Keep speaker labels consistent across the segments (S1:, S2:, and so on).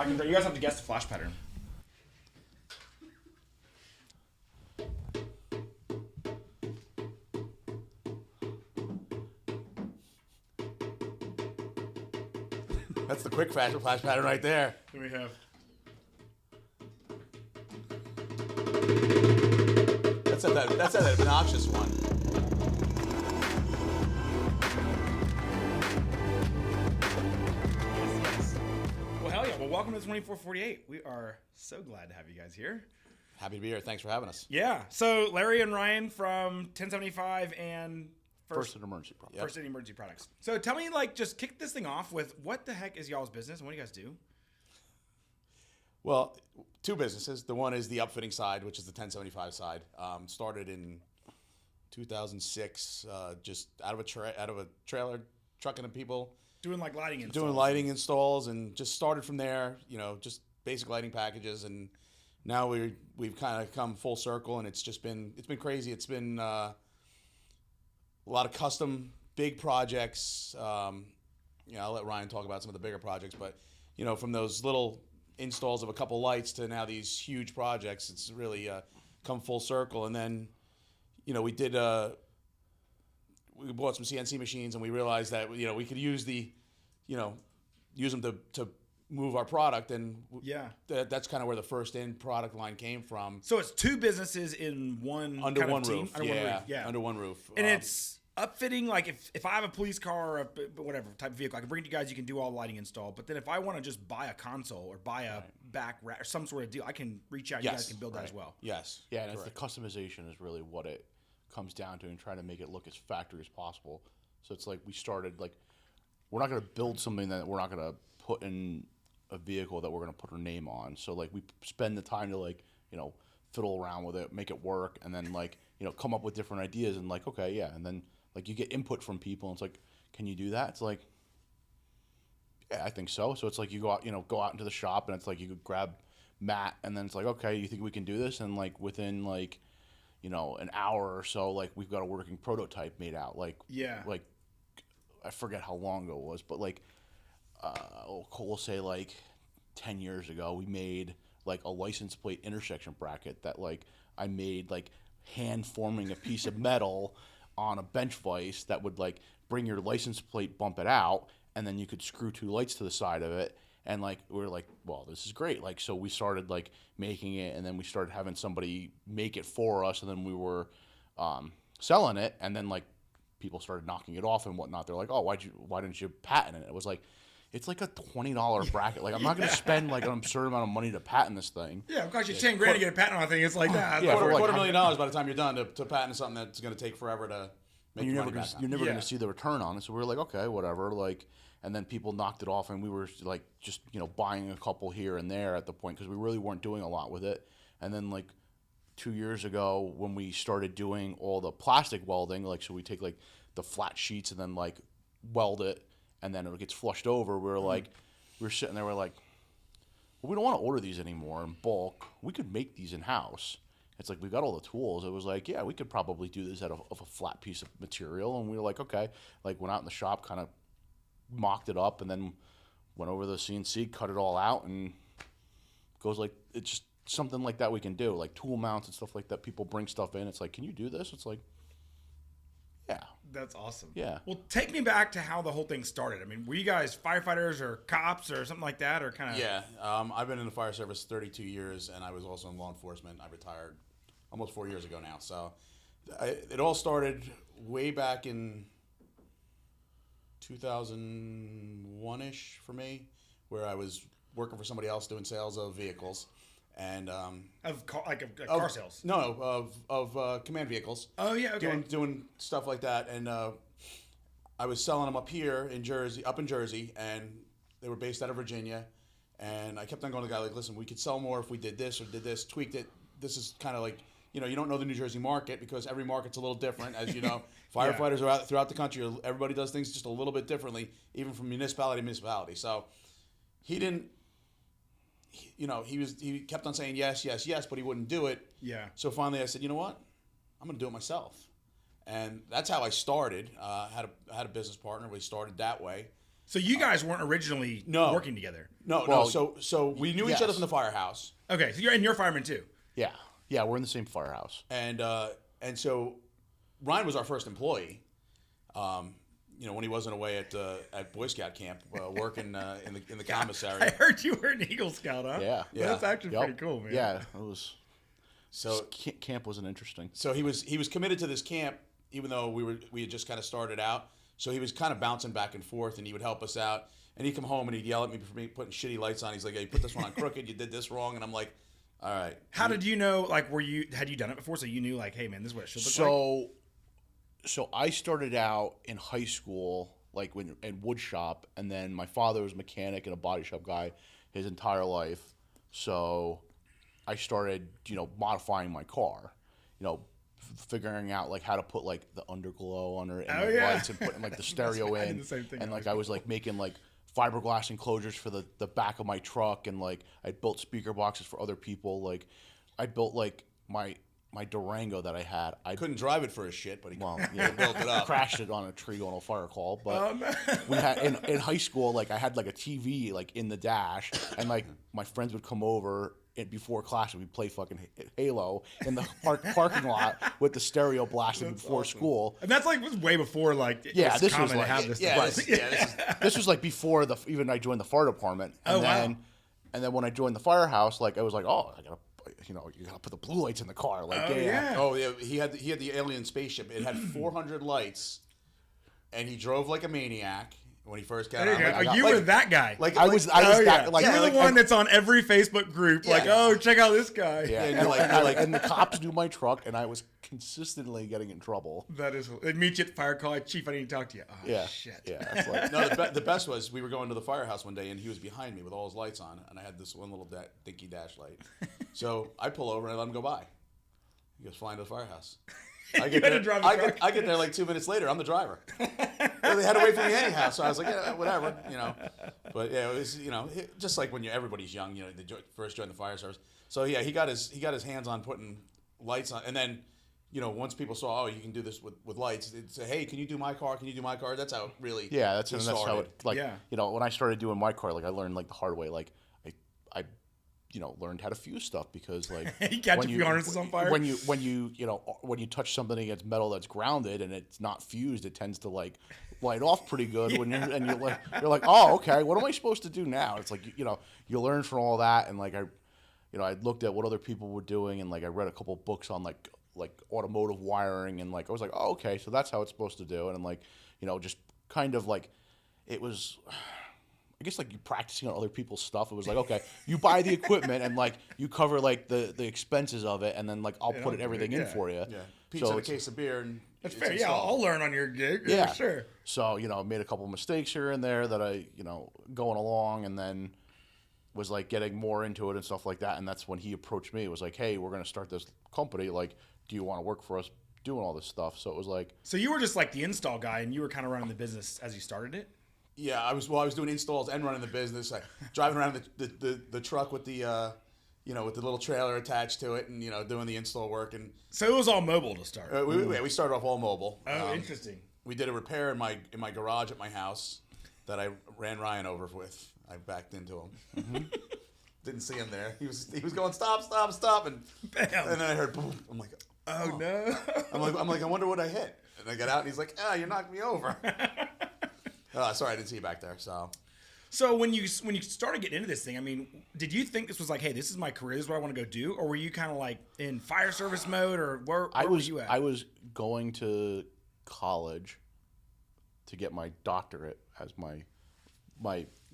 S1: You guys have to guess the flash pattern.
S2: That's the quick flash pattern right there.
S1: Here we have.
S2: That's that obnoxious one.
S1: Well, hell yeah. Well, welcome to 2448. We are so glad to have you guys here.
S2: Happy to be here. Thanks for having us.
S1: Yeah. So Larry and Ryan from 1075 and
S3: First and Emergency Products.
S1: First and Emergency Products. So tell me, like, just kick this thing off with what the heck is y'all's business and what do you guys do?
S2: Well, two businesses. The one is the upfitting side, which is the 1075 side. Started in 2006, just out of a trailer, trucking to people.
S1: Doing like lighting installs.
S2: Doing lighting installs, and just started from there. You know, just basic lighting packages, and now we've kind of come full circle, and it's been crazy. It's been a lot of custom big projects. I'll let Ryan talk about some of the bigger projects, but from those little installs of a couple lights to now these huge projects, it's really come full circle. And then, we bought some CNC machines, and we realized that we could use use them to move our product, and that's kind of where the first end product line came from.
S1: So it's two businesses in one
S2: under one
S1: team?
S2: roof.
S1: Under one roof. Yeah,
S2: under one roof.
S1: And it's upfitting, like if I have a police car or whatever type of vehicle, I can bring it to you guys. You can do all the lighting install. But then if I want to just buy a console or buy a back rack or some sort of deal, I can reach out. You guys can build that as well.
S2: Yes.
S3: Yeah, and it's the customization is really what it comes down to, and trying to make it look as factory as possible. So it's like we started, like, we're not going to build something that we're not going to put in a vehicle that we're going to put our name on. So like we spend the time to fiddle around with it, make it work, and then come up with different ideas, and and then you get input from people, and it's like, can you do that? It's like, yeah, I think so. So it's like you go out into the shop, and it's like you could grab Matt, and then it's like, okay, you think we can do this? And within an hour or so, we've got a working prototype made out. I forget how long ago it was, but we'll say 10 years ago, we made a license plate intersection bracket that I made hand forming a piece of metal on a bench vise that would bring your license plate, bump it out, and then you could screw two lights to the side of it. And we were like, well, this is great. So we started making it, and then we started having somebody make it for us, and then we were selling it, and then people started knocking it off and whatnot. They're like, oh, why didn't you patent it? It was like, it's a $20 bracket. I'm not going to spend an absurd amount of money to patent this thing.
S1: Yeah, it costs you $10,000 to get a patent on a thing. It's like that.
S2: Yeah, $250,000 by the time you're done to patent something that's going to take forever to make
S3: you're
S2: money back on.
S3: You're never going to see the return on it. So we were like, okay, whatever. And then people knocked it off, and we were just buying a couple here and there at the point, because we really weren't doing a lot with it. And then 2 years ago, when we started doing all the plastic welding, so we take the flat sheets and then weld it, and then it gets flushed over. We were sitting there, we're like, well, we don't want to order these anymore in bulk. We could make these in house. It's we've got all the tools. It was yeah, we could probably do this out of a flat piece of material. And we were like, okay. Went out in the shop, kind of mocked it up, and then went over the CNC, cut it all out, and goes it's just something like that we can do, tool mounts and stuff like that. People bring stuff in. It's can you do this? It's yeah.
S1: That's awesome.
S3: Yeah.
S1: Well, take me back to how the whole thing started. I mean, were you guys firefighters or cops or something like that, or kind of?
S2: Yeah. I've been in the fire service 32 years, and I was also in law enforcement. I retired almost 4 years ago now. So it all started way back in 2001-ish for me, where I was working for somebody else doing sales of vehicles. And
S1: car sales?
S2: No, of command vehicles.
S1: Oh yeah, okay.
S2: Doing stuff like that, and I was selling them up here in Jersey, and they were based out of Virginia. And I kept on going to the guy listen, we could sell more if we did this or did this, tweaked it. This is kind of you don't know the New Jersey market, because every market's a little different, as you know. Firefighters are out throughout the country. Everybody does things just a little bit differently, even from municipality to municipality. So he didn't. He kept on saying yes, yes, yes, but he wouldn't do it.
S1: Yeah.
S2: So finally I said, you know what? I'm going to do it myself. And that's how I started. I had a business partner. We started that way.
S1: So you guys weren't originally working together?
S2: No. So we knew each other from the firehouse.
S1: Okay, so you're fireman too.
S3: Yeah. Yeah, we're in the same firehouse.
S2: And so Ryan was our first employee. When he wasn't away at Boy Scout camp working in the commissary.
S1: I heard you were an Eagle Scout, huh?
S3: Yeah.
S1: Well, that's actually pretty cool, man.
S3: Yeah, it was.
S2: So
S3: camp wasn't interesting.
S2: So he was committed to this camp, even though we had just kind of started out. So he was kind of bouncing back and forth, and he would help us out. And he'd come home and he'd yell at me for me putting shitty lights on. He's like, "Hey, you put this one on crooked. You did this wrong." And I'm like, "All right."
S1: How did you know? Like, had you done it before? So you knew, like, "Hey, man, this is what it should look like."
S3: So I started out in high school, like in wood shop, and then my father was a mechanic and a body shop guy his entire life. So I started, modifying my car, figuring out like how to put like the underglow on it and lights and putting like the stereo in. And like I was like making like fiberglass enclosures for the back of my truck, and like I built speaker boxes for other people. Like I built like my Durango that I had. I
S2: couldn't drive it for a shit, but he built it up.
S3: Crashed it on a tree on a fire call. But we had in high school, like I had like a TV like in the dash, and like my friends would come over before class and we'd play fucking Halo in the parking lot with the stereo blasting before school.
S1: And that's like was way before like
S3: this was like
S2: this
S3: was like before even I joined the fire department. And and then when I joined the firehouse, like I was like, oh, I gotta. You gotta put the blue lights in the car. Like,
S2: Oh yeah, he had the alien spaceship. It had 400 lights, and he drove like a maniac when he first got out.
S1: You were that guy.
S3: I was that. Like,
S1: you're the one that's on every Facebook group. Like, oh, check out this guy.
S3: Yeah, and the cops knew my truck, and I was consistently getting in trouble.
S1: That is. They'd meet you at fire call. Chief, I need to talk to you. Oh, shit.
S3: Yeah. It's like,
S2: no, the best was we were going to the firehouse one day, and he was behind me with all his lights on, and I had this one little dinky dash light. So I pull over and I let him go by. He goes flying to the firehouse. I get there like 2 minutes later. I'm the driver. They had to wait for me anyhow, so I was like, yeah, whatever, But yeah, it was, just like when everybody's young, they first join the fire service. So yeah, he got his hands on putting lights on, and then, once people saw, oh, you can do this with lights, they'd say, hey, can you do my car? Can you do my car? That's how it really
S3: that's how it, like, when I started doing my car, like I learned like the hard way, like I learned how to fuse stuff because like
S1: you catch a few harnesses on fire.
S3: When you touch something against metal that's grounded and it's not fused, it tends to like light off pretty good when you're like, oh, okay, what am I supposed to do now? It's like you learn from all that, and like I looked at what other people were doing, and like I read a couple books on like automotive wiring, and like I was like, oh, okay, so that's how it's supposed to do, and like just kind of like it was. I guess like you practicing on other people's stuff. It was like, okay, you buy the equipment and like you cover like the expenses of it, and then like I'll put everything in for you.
S2: Yeah, pizza and a case of beer, and
S1: that's fair. Yeah, I'll learn on your gig.
S3: Yeah,
S1: for sure.
S3: So I made a couple of mistakes here and there that I going along, and then was like getting more into it and stuff like that. And that's when he approached me. It was like, hey, we're gonna start this company. Like, do you want to work for us doing all this stuff? So it was like,
S1: so you were just like the install guy, and you were kind of running the business as you started it.
S2: Yeah, I was doing installs and running the business. Driving around the truck with the with the little trailer attached to it, and doing the install work. And
S1: so it was all mobile to start.
S2: We started off all mobile.
S1: Oh, interesting.
S2: We did a repair in my garage at my house that I ran Ryan over with. I backed into him. Mm-hmm. Didn't see him there. He was going stop, and bam. And then I heard boom. I'm like,
S1: oh no.
S2: I'm like I wonder what I hit. And I got out, and he's like, you knocked me over. Sorry, I didn't see you back there.
S1: So when you started getting into this thing, I mean, did you think this was like, hey, this is my career, this is what I want to go do, or were you kind of like in fire service mode, or where were you at?
S3: I was going to college to get my doctorate, as my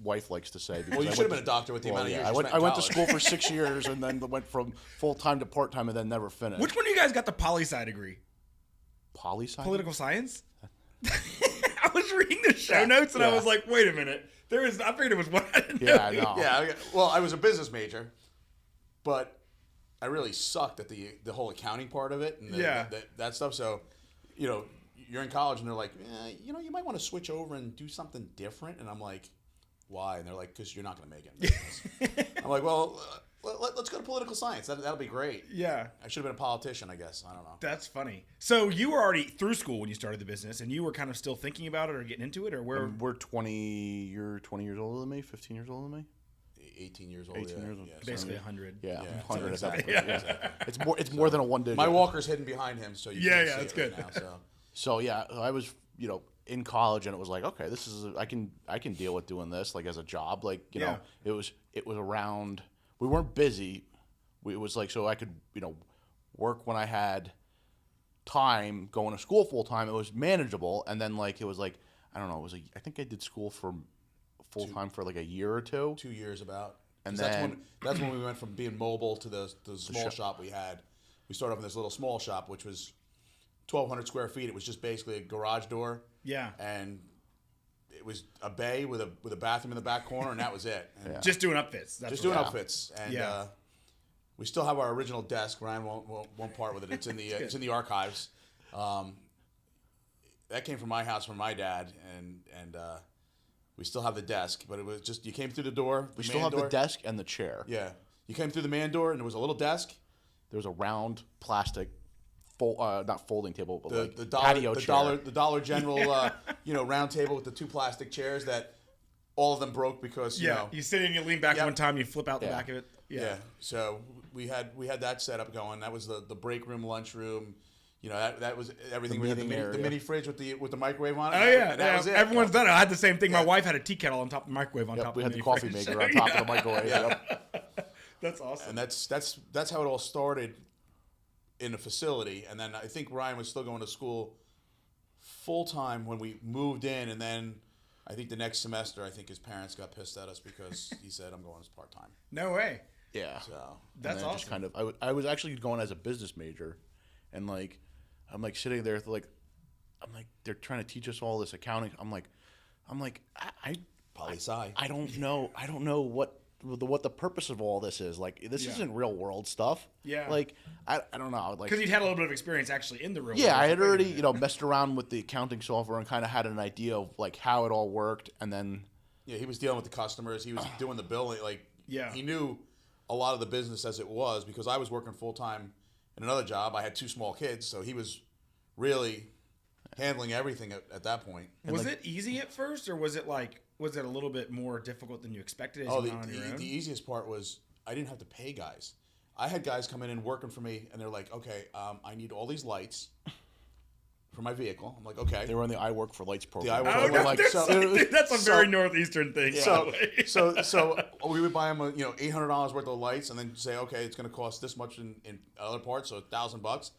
S3: wife likes to say.
S2: Well, you should have been a doctor with the amount of years.
S3: I went to school for 6 years and then went from full time to part time and then never finished.
S1: Which one of you guys got the poli-sci degree?
S3: Poli-sci?
S1: Political science. I was reading the show notes and I was like, wait a minute. I figured it was one I didn't know.
S3: No.
S2: Yeah, well, I was a business major, but I really sucked at the whole accounting part of it and that stuff. So, you're in college and they're like, you might want to switch over and do something different. And I'm like, why? And they're like, because you're not going to make it. I'm like, well, let's go to political science. That'll be great.
S1: Yeah.
S2: I should have been a politician, I guess. I don't know.
S1: That's funny. So you were already through school when you started the business, and you were kind of still thinking about it or getting into it, or where?
S3: We're 20. You're 20 years older than me. 15 years older than me.
S2: 18 years old.
S3: 18 years old.
S1: Basically 100.
S3: Yeah,
S2: Yeah,
S3: 100
S2: exactly.
S3: exactly. It's more than a one digit.
S2: My walker's hidden behind him, so you can't see
S1: that's
S2: it
S1: good.
S2: right now.
S3: So yeah, I was in college, and it was like, okay, this is I can deal with doing this like as a job. Like it was around. We weren't busy. It was like so I could work when I had time. Going to school full time, it was manageable. And then like it was like I don't know. It was I think I did school for full time for like a year or two.
S2: 2 years about.
S3: And
S2: that's when we went from being mobile to the small shop we had. We started off in this little small shop, which was 1,200 square feet. It was just basically a garage door.
S1: Yeah.
S2: And it was a bay with a bathroom in the back corner, and that was it. And
S1: Just doing upfits.
S2: just doing upfits. And we still have our original desk. Ryan won't part with it. It's in the it's in the archives. That came from my house from my dad, and we still have the desk. But it was just you came through the door.
S3: We still have the desk and the chair.
S2: Yeah, you came through the man door, and there was a little desk.
S3: There was a round plastic, not folding table, but
S2: the
S3: patio chair.
S2: The Dollar General, round table with the two plastic chairs that all of them broke because
S1: you sit in, you lean back one time, you flip out the back of it.
S2: Yeah. So we had that setup going. That was the break room, lunch room. That was everything. We had the mini fridge with the microwave on it.
S1: Oh yeah,
S2: that was it.
S1: Everyone's done it. I had the same thing. My wife had a tea kettle on top of the microwave on top of
S3: we
S1: the
S3: had the coffee
S1: fridge.
S3: maker on top of the microwave.
S1: That's awesome.
S2: And that's how it all started in a facility. And then I think Ryan was still going to school full time when we moved in. And then I think the next semester, I think his parents got pissed at us because he said, "I'm going as part time."
S1: No way.
S3: Yeah.
S2: So
S1: that's awesome.
S3: Just kind of, I was actually going as a business major, and like I'm like sitting there I'm like they're trying to teach us all this accounting. I'm like I
S2: poli-sci.
S3: I don't know what the purpose of all this is. Like this isn't real world stuff.
S1: Yeah.
S3: Like I don't know. Like
S1: because you'd had a little bit of experience actually in the real world.
S3: Yeah, I had already messed around with the accounting software and kind of had an idea of like how it all worked, and then
S2: he was dealing with the customers. He was doing the billing. He knew a lot of the business as it was because I was working full time in another job. I had two small kids, so he was really handling everything at that point.
S1: Was it easy at first, or was it a little bit more difficult than you expected?
S2: The easiest part was I didn't have to pay guys. I had guys come in and working for me, and they're like, "Okay, I need all these lights for my vehicle." I'm like, "Okay."
S3: They were on the I Work for Lights program.
S1: That's a very northeastern thing.
S2: So we would buy them $800 worth of lights, and then say, "Okay, it's going to cost this much in other parts, so $1,000."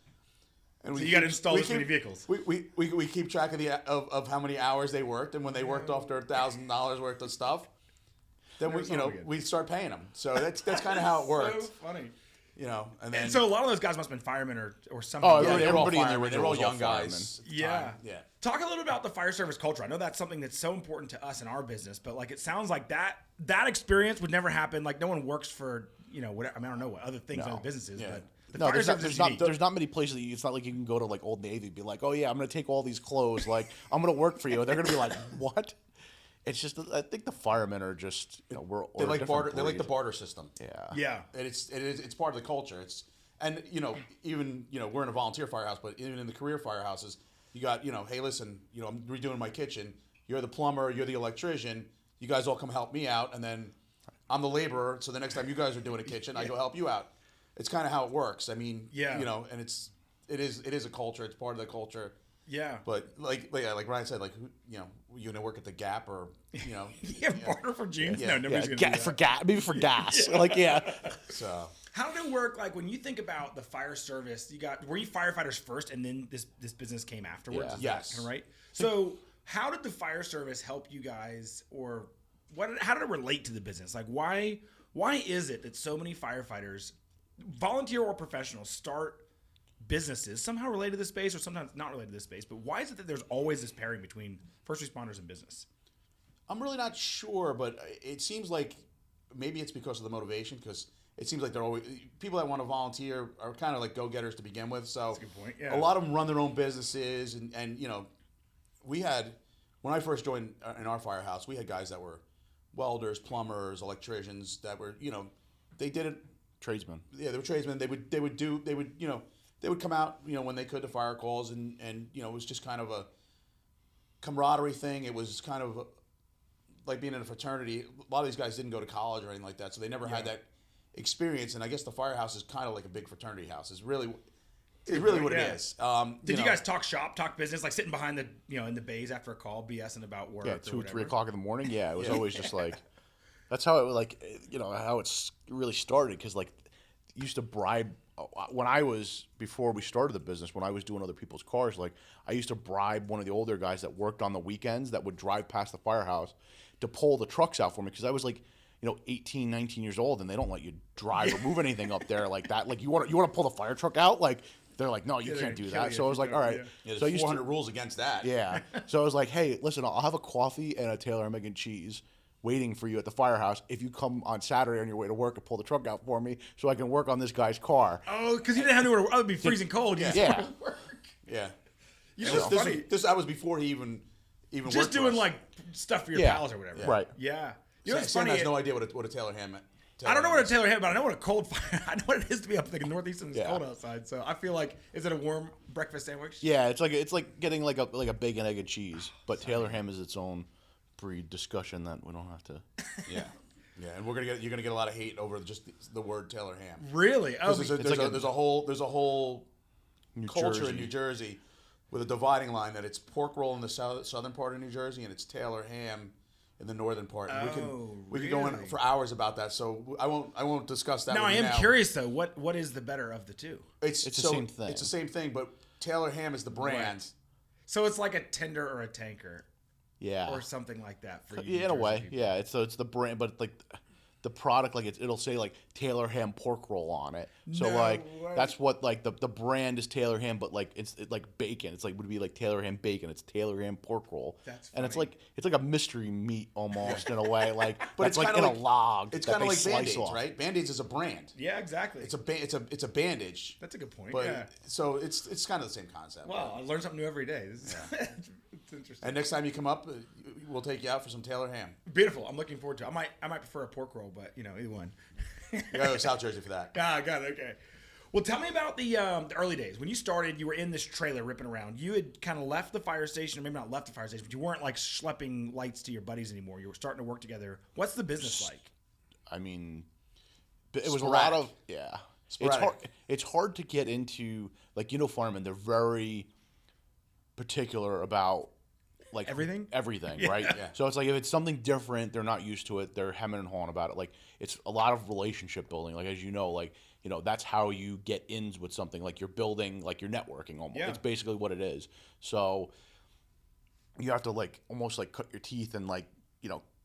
S2: And
S1: you got to install this many vehicles.
S2: We keep track of how many hours they worked, and when they worked off their $1,000 worth of stuff, then we start paying them. So that's kind of how it worked.
S1: So funny.
S2: And then
S1: so a lot of those guys must have been firemen or something.
S3: Oh,
S2: everybody in
S3: there
S2: they were all young guys.
S1: Yeah. Talk a little bit about the fire service culture. I know that's something that's so important to us in our business, but it sounds like that experience would never happen. Like no one works for whatever. I mean, I don't know what other things other businesses, but.
S3: No, there's not many places. It's not like you can go to Old Navy and be like, "Oh yeah, I'm going to take all these clothes. Like I'm going to work for you." They're going to be like, "What?" It's just I think the firemen are just
S2: they like barter. They like the barter system.
S1: Yeah.
S2: And it's part of the culture. Even we're in a volunteer firehouse, but even in the career firehouses, you got hey, listen, I'm redoing my kitchen. You're the plumber. You're the electrician. You guys all come help me out, and then I'm the laborer. So the next time you guys are doing a kitchen, I go help you out. It's kind of how it works. I mean, and it is a culture. It's part of the culture.
S1: Yeah.
S2: But like Ryan said, you gonna work at the Gap or
S1: barter for jeans.
S2: Yeah.
S1: No, nobody's gonna do that.
S3: for gas, maybe for gas.
S2: So
S1: how did it work? Like when you think about the fire service, were you firefighters first, and then this business came afterwards?
S3: Yeah.
S1: Is that kind of right? So how did the fire service help you guys, or how did it relate to the business? Like why is it that so many firefighters, volunteer or professional, start businesses somehow related to this space or sometimes not related to this space, but why is it that there's always this pairing between first responders and business?
S2: I'm really not sure, but it seems like maybe it's because of the motivation, because it seems like they're always people that want to volunteer are kind of like go-getters to begin with. So
S1: that's a good point. Yeah.
S2: A lot of them run their own businesses, and we had, when I first joined in our firehouse, we had guys that were welders, plumbers, electricians that were they did it
S3: Tradesmen.
S2: Yeah, they were tradesmen. They would come out, when they could to fire calls, and it was just kind of a camaraderie thing. It was kind of like being in a fraternity. A lot of these guys didn't go to college or anything like that, so they never had that experience. And I guess the firehouse is kind of like a big fraternity house. It's really what it is.
S1: Did you guys talk shop, talk business, like sitting behind the in the bays after a call, BSing about work?
S3: Yeah, 2 or 3 o'clock in the morning. Yeah, it was always just like that's how it how it's really started, because like used to bribe before we started the business, when I was doing other people's cars, like I used to bribe one of the older guys that worked on the weekends that would drive past the firehouse to pull the trucks out for me, because I was like 18, 19 years old, and they don't let you drive or move anything up there like that. Like you want to pull the fire truck out, like they're like, no, you can't do that. So I was like, all right.
S2: Yeah,
S3: so
S2: there's 400 rules against that.
S3: Yeah. So I was like, hey, listen, I'll have a coffee and a Taylor ham, egg, and cheese waiting for you at the firehouse if you come on Saturday on your way to work and pull the truck out for me so I can work on this guy's car.
S1: Oh, because you didn't have anywhere to work. It would be freezing cold.
S3: Yeah.
S2: Yeah.
S1: That
S2: was before he even
S1: just
S2: worked
S1: doing
S2: for us.
S1: like stuff for your pals or whatever.
S3: Yeah. Right.
S1: Yeah.
S2: Sam
S1: funny.
S2: has no idea what a Taylor ham meant.
S1: I don't know what a Taylor ham, but I know what a cold fire. I know what it is to be up in the Northeast and it's cold outside. So I feel like, is it a warm breakfast sandwich?
S3: Yeah, it's like getting like a bacon, egg, and cheese. But Taylor ham is its own breed discussion that we don't have to.
S2: Yeah, and you're gonna get a lot of hate over just the word Taylor ham.
S1: Really? Oh,
S2: there's a whole culture in New Jersey with a dividing line that it's pork roll in the southern part of New Jersey and it's Taylor ham in the northern part. And we can go in for hours about that. So I won't discuss that.
S1: Now I am curious though. What is the better of the two?
S3: It's the same thing.
S2: It's the same thing, but Taylor ham is the brand.
S1: Right. So it's like a tender or a tanker.
S3: Yeah.
S1: Or something like that for you.
S3: Yeah, in a way. People. Yeah, it's the brand, but like the product, like it'll say like Taylor ham pork roll on it. So that's what like the brand is Taylor ham, but like it's like bacon. It's like would be like Taylor ham bacon. It's Taylor ham pork roll.
S1: That's funny.
S3: And it's like a mystery meat almost in a way. Like but
S2: it's
S3: like in a log.
S2: It's kind of like Band-Aids, right? Band-Aids is a brand.
S1: Yeah, exactly.
S2: It's a bandage.
S1: That's a good point.
S2: But so it's kind of the same concept.
S1: Wow, I learn something new every day. It's interesting.
S2: And next time you come up, we'll take you out for some Taylor ham.
S1: Beautiful. I'm looking forward to it. I might prefer a pork roll, but either one.
S2: You gotta go to South Jersey for that.
S1: Ah, got it. Okay. Well, tell me about the early days. When you started, you were in this trailer ripping around. You had kind of left the fire station, or maybe not left the fire station, but you weren't like schlepping lights to your buddies anymore. You were starting to work together. What's the business like?
S3: I mean, it was a lot of Sporadic. It's hard to get into, like, firemen, they're very particular about like
S1: everything,
S3: right? Yeah. So it's like if it's something different, they're not used to it. They're hemming and hawing about it. Like it's a lot of relationship building. Like as that's how you get ins with something. Like you're building, like you're networking almost. Yeah. It's basically what it is. So you have to like almost like cut your teeth and like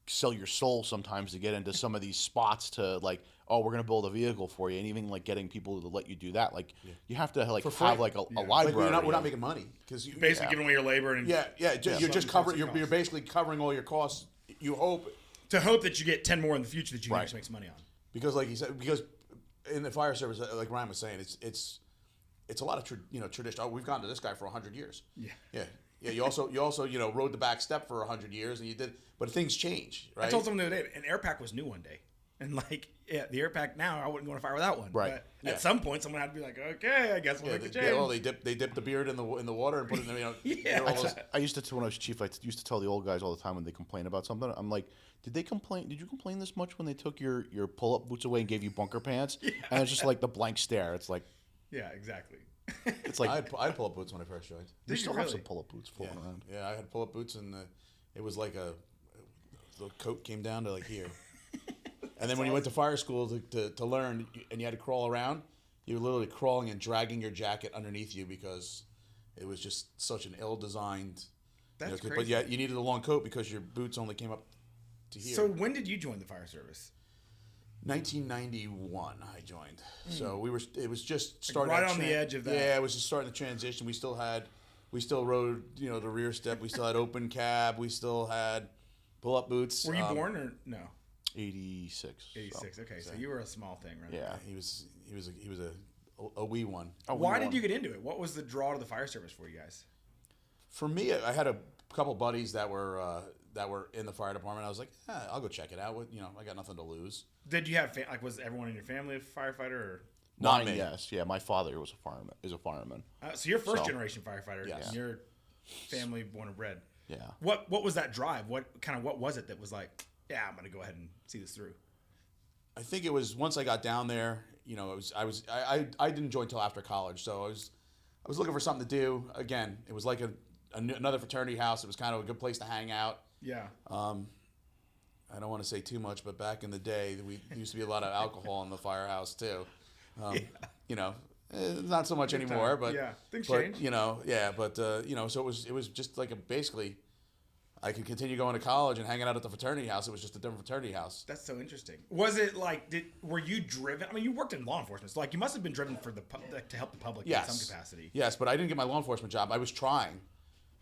S3: sell your soul sometimes to get into some of these spots to like, oh, we're gonna build a vehicle for you, and even like getting people to let you do that, like you have to like have like a library.
S2: Like we're not making money because you
S1: basically giving away your labor and
S2: you're just covering. You're basically covering all your costs. You hope
S1: that you get 10 more in the future that you can actually make some money on.
S2: Because like he said, because in the fire service, like Ryan was saying, it's a lot of tradition. Oh, we've gone to this guy for 100 years. Yeah. You also rode the back step for 100 years, and you did, but things change, right?
S1: I told someone the other day, an air pack was new one day, and like the air pack now, I wouldn't go to fire without one.
S3: Right.
S1: But at some point, someone had to be like, okay, I guess we'll make a change.
S2: They dip the beard in the water and put it in
S3: I used to when I was chief. I used to tell the old guys all the time when they complain about something. I'm like, did you complain this much when they took your pull-up boots away and gave you bunker pants? Yeah. And it's just like the blank stare. It's like,
S1: yeah, exactly.
S2: It's like I had pull-up boots when I first joined.
S3: You still have some pull-up boots floating around.
S2: Yeah, I had pull-up boots, and it was like the coat came down to like here. And then when you went to fire school to learn, and you had to crawl around, you were literally crawling and dragging your jacket underneath you because it was just such an ill-designed.
S1: That's crazy.
S2: But yeah, you needed a long coat because your boots only came up to here.
S1: So when did you join the fire service?
S2: 1991, I joined. So it was just starting
S1: right on the edge of that.
S2: Yeah, it was just starting the transition. We still rode, the rear step. We still had open cab. We still had pull-up boots.
S1: Were you born or no?
S3: 86.
S1: 86. Okay, so you were a small thing, right?
S2: Yeah, he was a wee one.
S1: Why did you get into it? What was the draw to the fire service for you guys?
S2: For me, I had a couple buddies that were that were in the fire department. I was like, I'll go check it out. I got nothing to lose.
S1: Did you have was everyone in your family a firefighter? Or?
S3: Not me. Yes, yeah. My father was a fireman.
S1: So you're first generation firefighter.
S2: Yes.
S1: And your family born and bred.
S3: Yeah.
S1: What was that drive? What was it that was like, yeah, I'm gonna go ahead and see this through?
S2: I think it was once I got down there. I didn't join until after college, so I was looking for something to do. Again, it was like another fraternity house. It was kind of a good place to hang out.
S1: Yeah.
S2: I don't want to say too much, but back in the day, we used to be a lot of alcohol in the firehouse too. Not so much anymore, but
S1: things change.
S2: So it was just like basically, I could continue going to college and hanging out at the fraternity house. It was just a different fraternity house.
S1: That's so interesting. Was it like, were you driven? I mean, you worked in law enforcement, so like you must have been driven for to help the public in some capacity.
S2: Yes, but I didn't get my law enforcement job. I was trying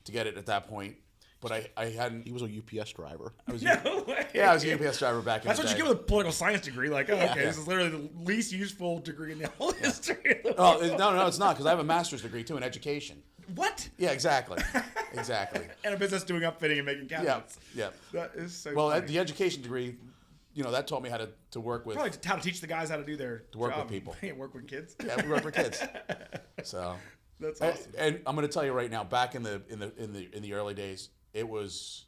S2: to get it at that point, but I hadn't.
S3: He was a UPS driver.
S1: No way.
S2: Yeah, I was a UPS driver back in the day.
S1: That's what you get with a political science degree. Like, this is literally the least useful degree in the whole history of the world.
S2: No, it's not, because I have a master's degree too in education.
S1: What?
S2: Yeah, exactly. Exactly.
S1: And a business doing upfitting and making cabinets.
S2: Yeah.
S1: That is so
S2: Well,
S1: funny.
S2: the education degree, that taught me how to work with.
S1: Probably how to teach the guys how to do their
S2: work
S1: job.
S2: with people.
S1: Work with kids.
S2: Yeah, we work with kids. So
S1: that's awesome.
S2: And I'm going to tell you right now, back in the early days, it was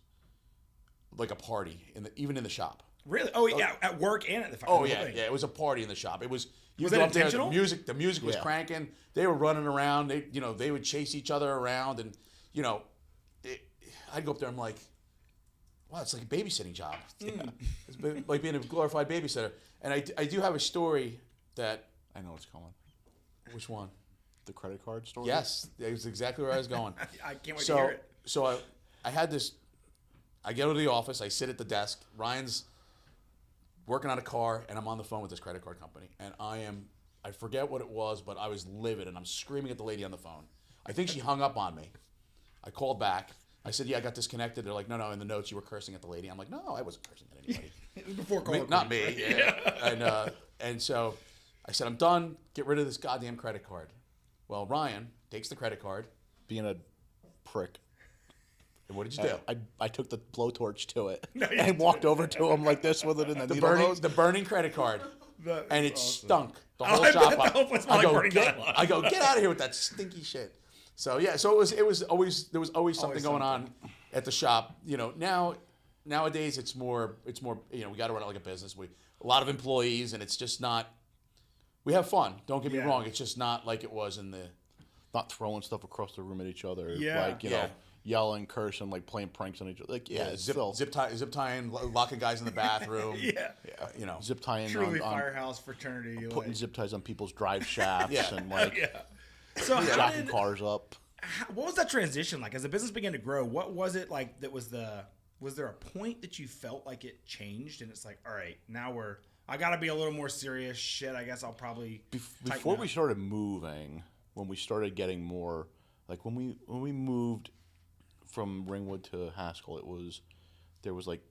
S2: like a party even in the shop.
S1: Really? Oh yeah, at work and at the fire.
S2: Oh yeah, it was a party in the shop. It was.
S1: Was that intentional?
S2: The music was cranking. They were running around. They would chase each other around, and I'd go up there. I'm like, wow, it's like a babysitting job. It's like being a glorified babysitter. And I do have a story that
S3: I know what's coming.
S2: Which one?
S3: The credit card story.
S2: Yes, that was exactly where I was going.
S1: I can't wait to hear it.
S2: So I had this. I go to the office. I sit at the desk. Ryan's working on a car, and I'm on the phone with this credit card company, and I forget what it was, but I was livid, and I'm screaming at the lady on the phone. I think she hung up on me. I called back. I said, yeah, I got disconnected. They're like, no, in the notes you were cursing at the lady. I'm like, no, I wasn't cursing at anybody.
S1: It was before call.
S2: Not me. Yeah. And so I said, I'm done. Get rid of this goddamn credit card. Well, Ryan takes the credit card.
S3: Being a prick.
S2: And what did you do?
S3: I took the blowtorch to it and walked over to him like this with it in
S2: the burning credit card. And it stunk the whole shop up. I go, get out of here with that stinky shit. So yeah, so it was always there was always something going on at the shop. Nowadays it's more we got to run it like a business. A lot of employees, and it's just not. We have fun. Don't get me wrong. It's just not like it was in the.
S3: Not throwing stuff across the room at each other.
S1: Yeah.
S3: Like know. Yelling, cursing, like playing pranks on each other. Like
S2: zip tying, locking guys in the bathroom.
S3: Zip tying.
S1: Truly firehouse fraternity.
S3: Putting zip ties on people's drive shafts and
S1: So
S3: jacking cars up.
S1: What was that transition like as the business began to grow? What was it like? Was there a point that you felt like it changed and it's like, all right, now I got to be a little more serious. Shit, I guess I'll probably
S3: before we started moving, when we started getting more like when we moved from Ringwood to Haskell, there was like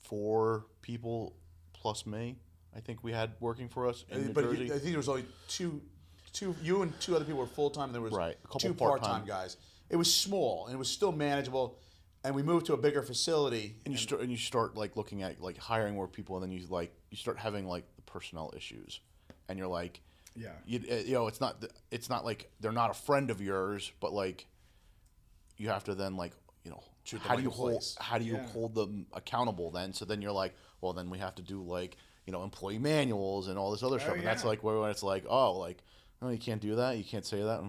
S3: 4 people plus me. I think we had working for us in New Jersey.
S2: I think there was only two. You and 2 other people were full time. And there was
S3: a couple
S2: 2 part-time guys. It was small and it was still manageable. And we moved to a bigger facility.
S3: And you start like looking at like hiring more people, and then you start having like the personnel issues, and you're like, it's not like they're not a friend of yours, but like you have to then like. How do you hold them accountable then? So then you're like, well, then we have to do like, employee manuals and all this other stuff. And that's like where it's like, oh, you can't do that. You can't say that.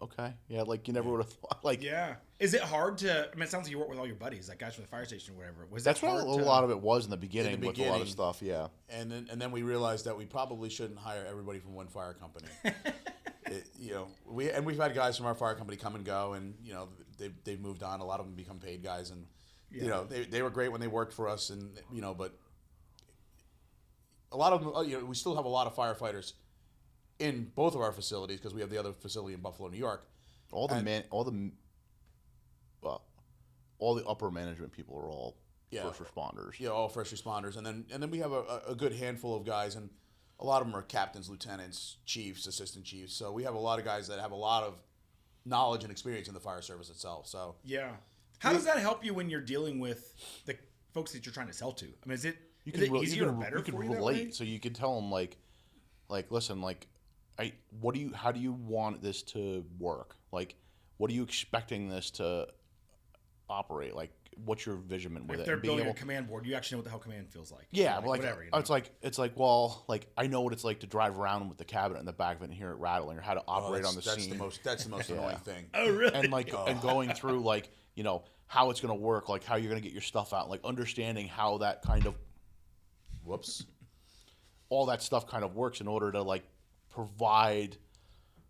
S3: Okay. Yeah. Like you never would have thought. Like,
S1: yeah. Is it hard to, it sounds like you work with all your buddies, like guys from the fire station or whatever.
S3: That's what a lot of it was in the beginning with a lot of stuff. Yeah.
S2: And then we realized that we probably shouldn't hire everybody from one fire company. We've had guys from our fire company come and go, and they've moved on. A lot of them become paid guys, and they were great when they worked for us, and but a lot of them, we still have a lot of firefighters in both of our facilities because we have the other facility in Buffalo, New York.
S3: All the upper management people are all first responders.
S2: Yeah, all first responders, and then we have a good handful of guys, and a lot of them are captains, lieutenants, chiefs, assistant chiefs. So we have a lot of guys that have a lot of knowledge and experience in the fire service itself. So
S1: yeah, how does that help you when you're dealing with folks that you're trying to sell to? I mean, is it
S3: easier
S1: or better for you
S3: relate, so you could tell them like listen, like how do you want this to work? Like, what are you expecting this to operate? Like, what's your vision with it?
S1: If they're building a command board, you actually know what the hell command feels like.
S3: Yeah,
S1: like,
S3: but
S1: whatever. You know?
S3: It's like well, like I know what it's like to drive around with the cabinet in the back of it and hear it rattling, or how to operate on the scene.
S2: That's the most annoying thing.
S1: Oh, really?
S3: And and going through like how it's going to work, like how you're going to get your stuff out, like understanding how that kind of all that stuff kind of works in order to like provide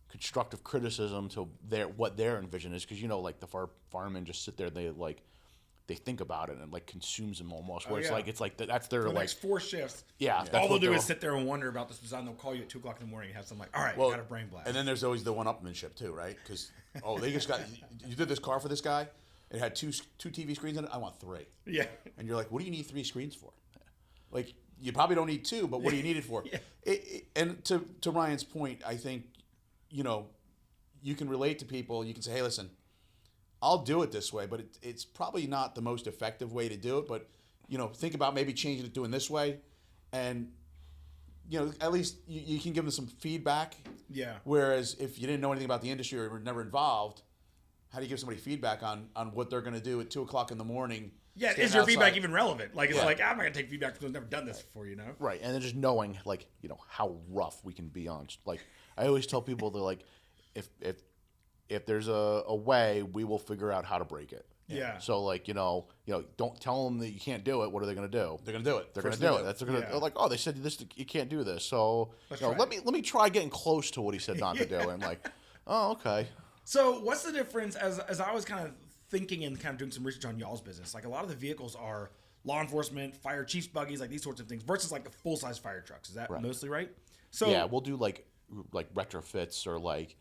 S3: constructive criticism to what their envision is, because like the firemen just sit there, they think about it and like consumes them almost. Where it's like that's their
S1: for the
S3: like
S1: next 4 shifts.
S3: Yeah,
S1: all they'll do is sit there and wonder about this design. They'll call you at 2 o'clock in the morning and have some like, all right, got a brain blast.
S2: And then there's always the one-upmanship too, right? Because they just got you did this car for this guy. It had two TV screens in it. I want 3.
S1: Yeah.
S2: And you're like, what do you need 3 screens for? Like, you probably don't need 2, but what do you need it for?
S1: Yeah.
S2: And to Ryan's point, I think, you can relate to people. You can say, hey, listen, I'll do it this way, but it's probably not the most effective way to do it. But, think about maybe changing it, doing this way. And, at least you can give them some feedback.
S1: Yeah.
S2: Whereas if you didn't know anything about the industry or were never involved, how do you give somebody feedback on what they're going to do at 2 o'clock in the morning?
S1: Yeah, is your feedback even relevant? Like, it's like, I'm not going to take feedback from someone who's never done this before,
S3: Right, and then just knowing, like, how rough we can be on. Like, I always tell people that, like, if there's a way, we will figure out how to break it.
S1: Yeah.
S3: So, like, don't tell them that you can't do it. What are they going to do?
S2: They're going to do it.
S3: They're going to do it. They're like, oh, they said this, you can't do this. So, let me try getting close to what he said not to do. And I'm like, oh, okay.
S1: So what's the difference, as I was kind of thinking and kind of doing some research on y'all's business, like a lot of the vehicles are law enforcement, fire chief's buggies, like these sorts of things, versus like the full-size fire trucks. Is that mostly right? So
S3: yeah, we'll do like retrofits or like,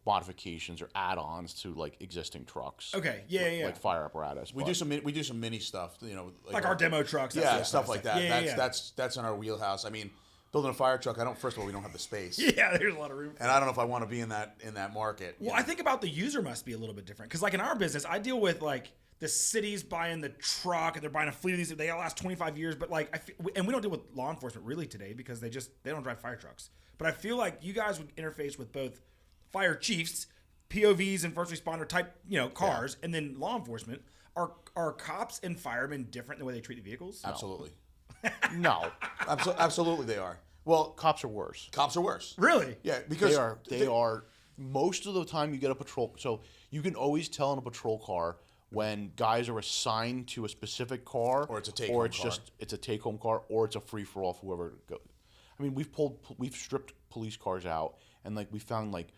S3: modifications or add-ons to like existing trucks.
S1: Okay, yeah.
S3: Like fire apparatus.
S2: We do some mini stuff,
S1: like our demo trucks.
S2: Stuff like that. That's in our wheelhouse. I mean, building a fire truck, first of all, we don't have the space.
S1: Yeah, there's a lot of room.
S2: And I don't know if I want to be in that market.
S1: Well, I think about the user must be a little bit different. Because like in our business, I deal with like the cities buying the truck and they're buying a fleet of these. They last 25 years. But like, and we don't deal with law enforcement really today because they don't drive fire trucks. But I feel like you guys would interface with both fire chiefs, POVs and first responder type, cars, and then law enforcement. Are cops and firemen different in the way they treat the vehicles?
S2: Absolutely.
S3: No.
S2: Absolutely they are. Well,
S3: cops are worse.
S1: Really?
S2: Yeah, because
S3: they are most of the time you get a patrol. So you can always tell in a patrol car when guys are assigned to a specific car,
S2: or it's a take-home car.
S3: It's a take-home car, or it's a free-for-all for whoever goes. I mean, we've stripped police cars out, and like we found like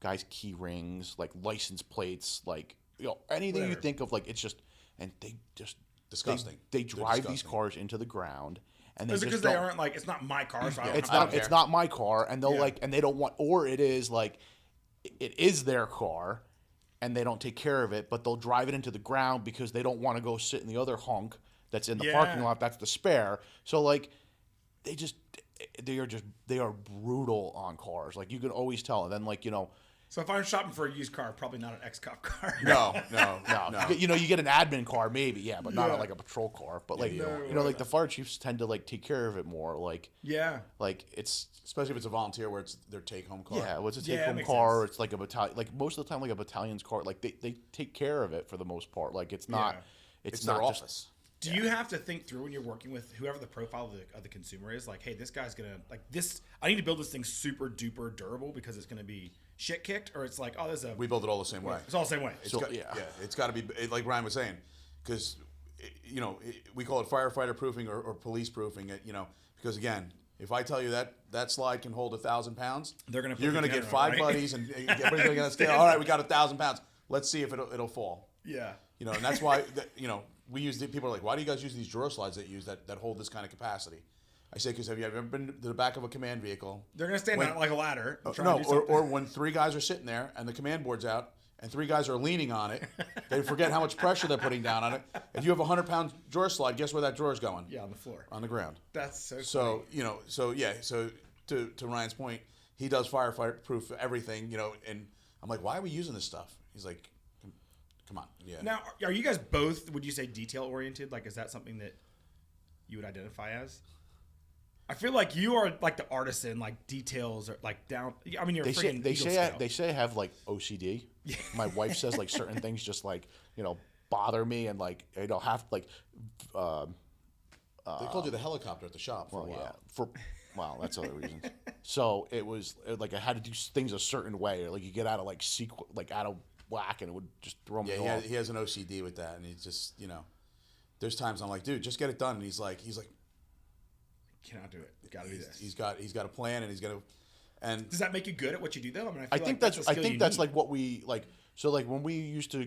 S3: guys' key rings, like license plates, like anything you think of, like it's just, and they just
S2: disgusting.
S3: They drive these cars into the ground. And
S1: is it because they aren't like, it's not my car, so I don't care.
S3: It's not my car, and they'll and they don't want, or it is like, it is their car, and they don't take care of it, but they'll drive it into the ground because they don't want to go sit in the other hunk that's in the parking lot. That's the spare. So like, they are brutal on cars. Like you can always tell. And then like
S1: So if I'm shopping for a used car, probably not an ex-cop car.
S2: No.
S3: You get an admin car maybe, but not like a patrol car. But like like the fire chiefs tend to like take care of it more. Like like it's
S2: especially if it's a volunteer where it's their take-home car.
S3: Yeah, well, it's a take-home car. It's like a battalion. Like most of the time, like a battalion's car. Like they take care of it for the most part. Like it's not. It's not
S2: their
S3: just,
S2: office.
S1: Do you have to think through when you're working with whoever the profile of the consumer is? Like, hey, this guy's gonna like this. I need to build this thing super duper durable because it's gonna be shit kicked, or it's like, oh, there's a.
S2: We build it all the same way.
S1: It's all the same way.
S2: It's got to be like Ryan was saying, because we call it firefighter-proofing or police-proofing. Because again, if I tell you that slide can hold 1,000 pounds, you're gonna get 5 buddies and everybody's gonna get on a scale. All right, we got 1,000 pounds. Let's see if it'll fall.
S1: Yeah.
S2: And that's why we use people are like, why do you guys use these drawer slides that hold this kind of capacity? I say, because have you ever been to the back of a command vehicle?
S1: They're going to stand out like a ladder.
S2: Or when 3 guys are sitting there and the command board's out and 3 guys are leaning on it, they forget how much pressure they're putting down on it. If you have a 100-pound drawer slide, guess where that drawer is going?
S1: Yeah, on the floor.
S2: On the ground.
S1: That's so funny.
S2: So to Ryan's point, he does firefighter-proof everything, and I'm like, why are we using this stuff? He's like, come on. Yeah.
S1: Now, are you guys both, would you say, detail-oriented? Like, is that something that you would identify as? I feel like you are like the artisan, like details are like down. I mean, you're
S3: They say
S1: they
S3: say I have like OCD. My wife says like certain things just like, you know, bother me, and like I don't have like.
S2: They called you the helicopter at the shop for a while.
S3: Yeah, well, that's other reasons. So it was like I had to do things a certain way, or like you get out of like out of whack, and it would just throw me off.
S2: Yeah, he has an OCD with that, and he's just, you know, there's times I'm like, dude, just get it done, and he's like.
S1: Cannot do it. Got to do this.
S2: He's got a plan, and he's gonna. And
S1: does that make you good at what you do, though? I mean,
S3: I think that's like what we like. So like when we used to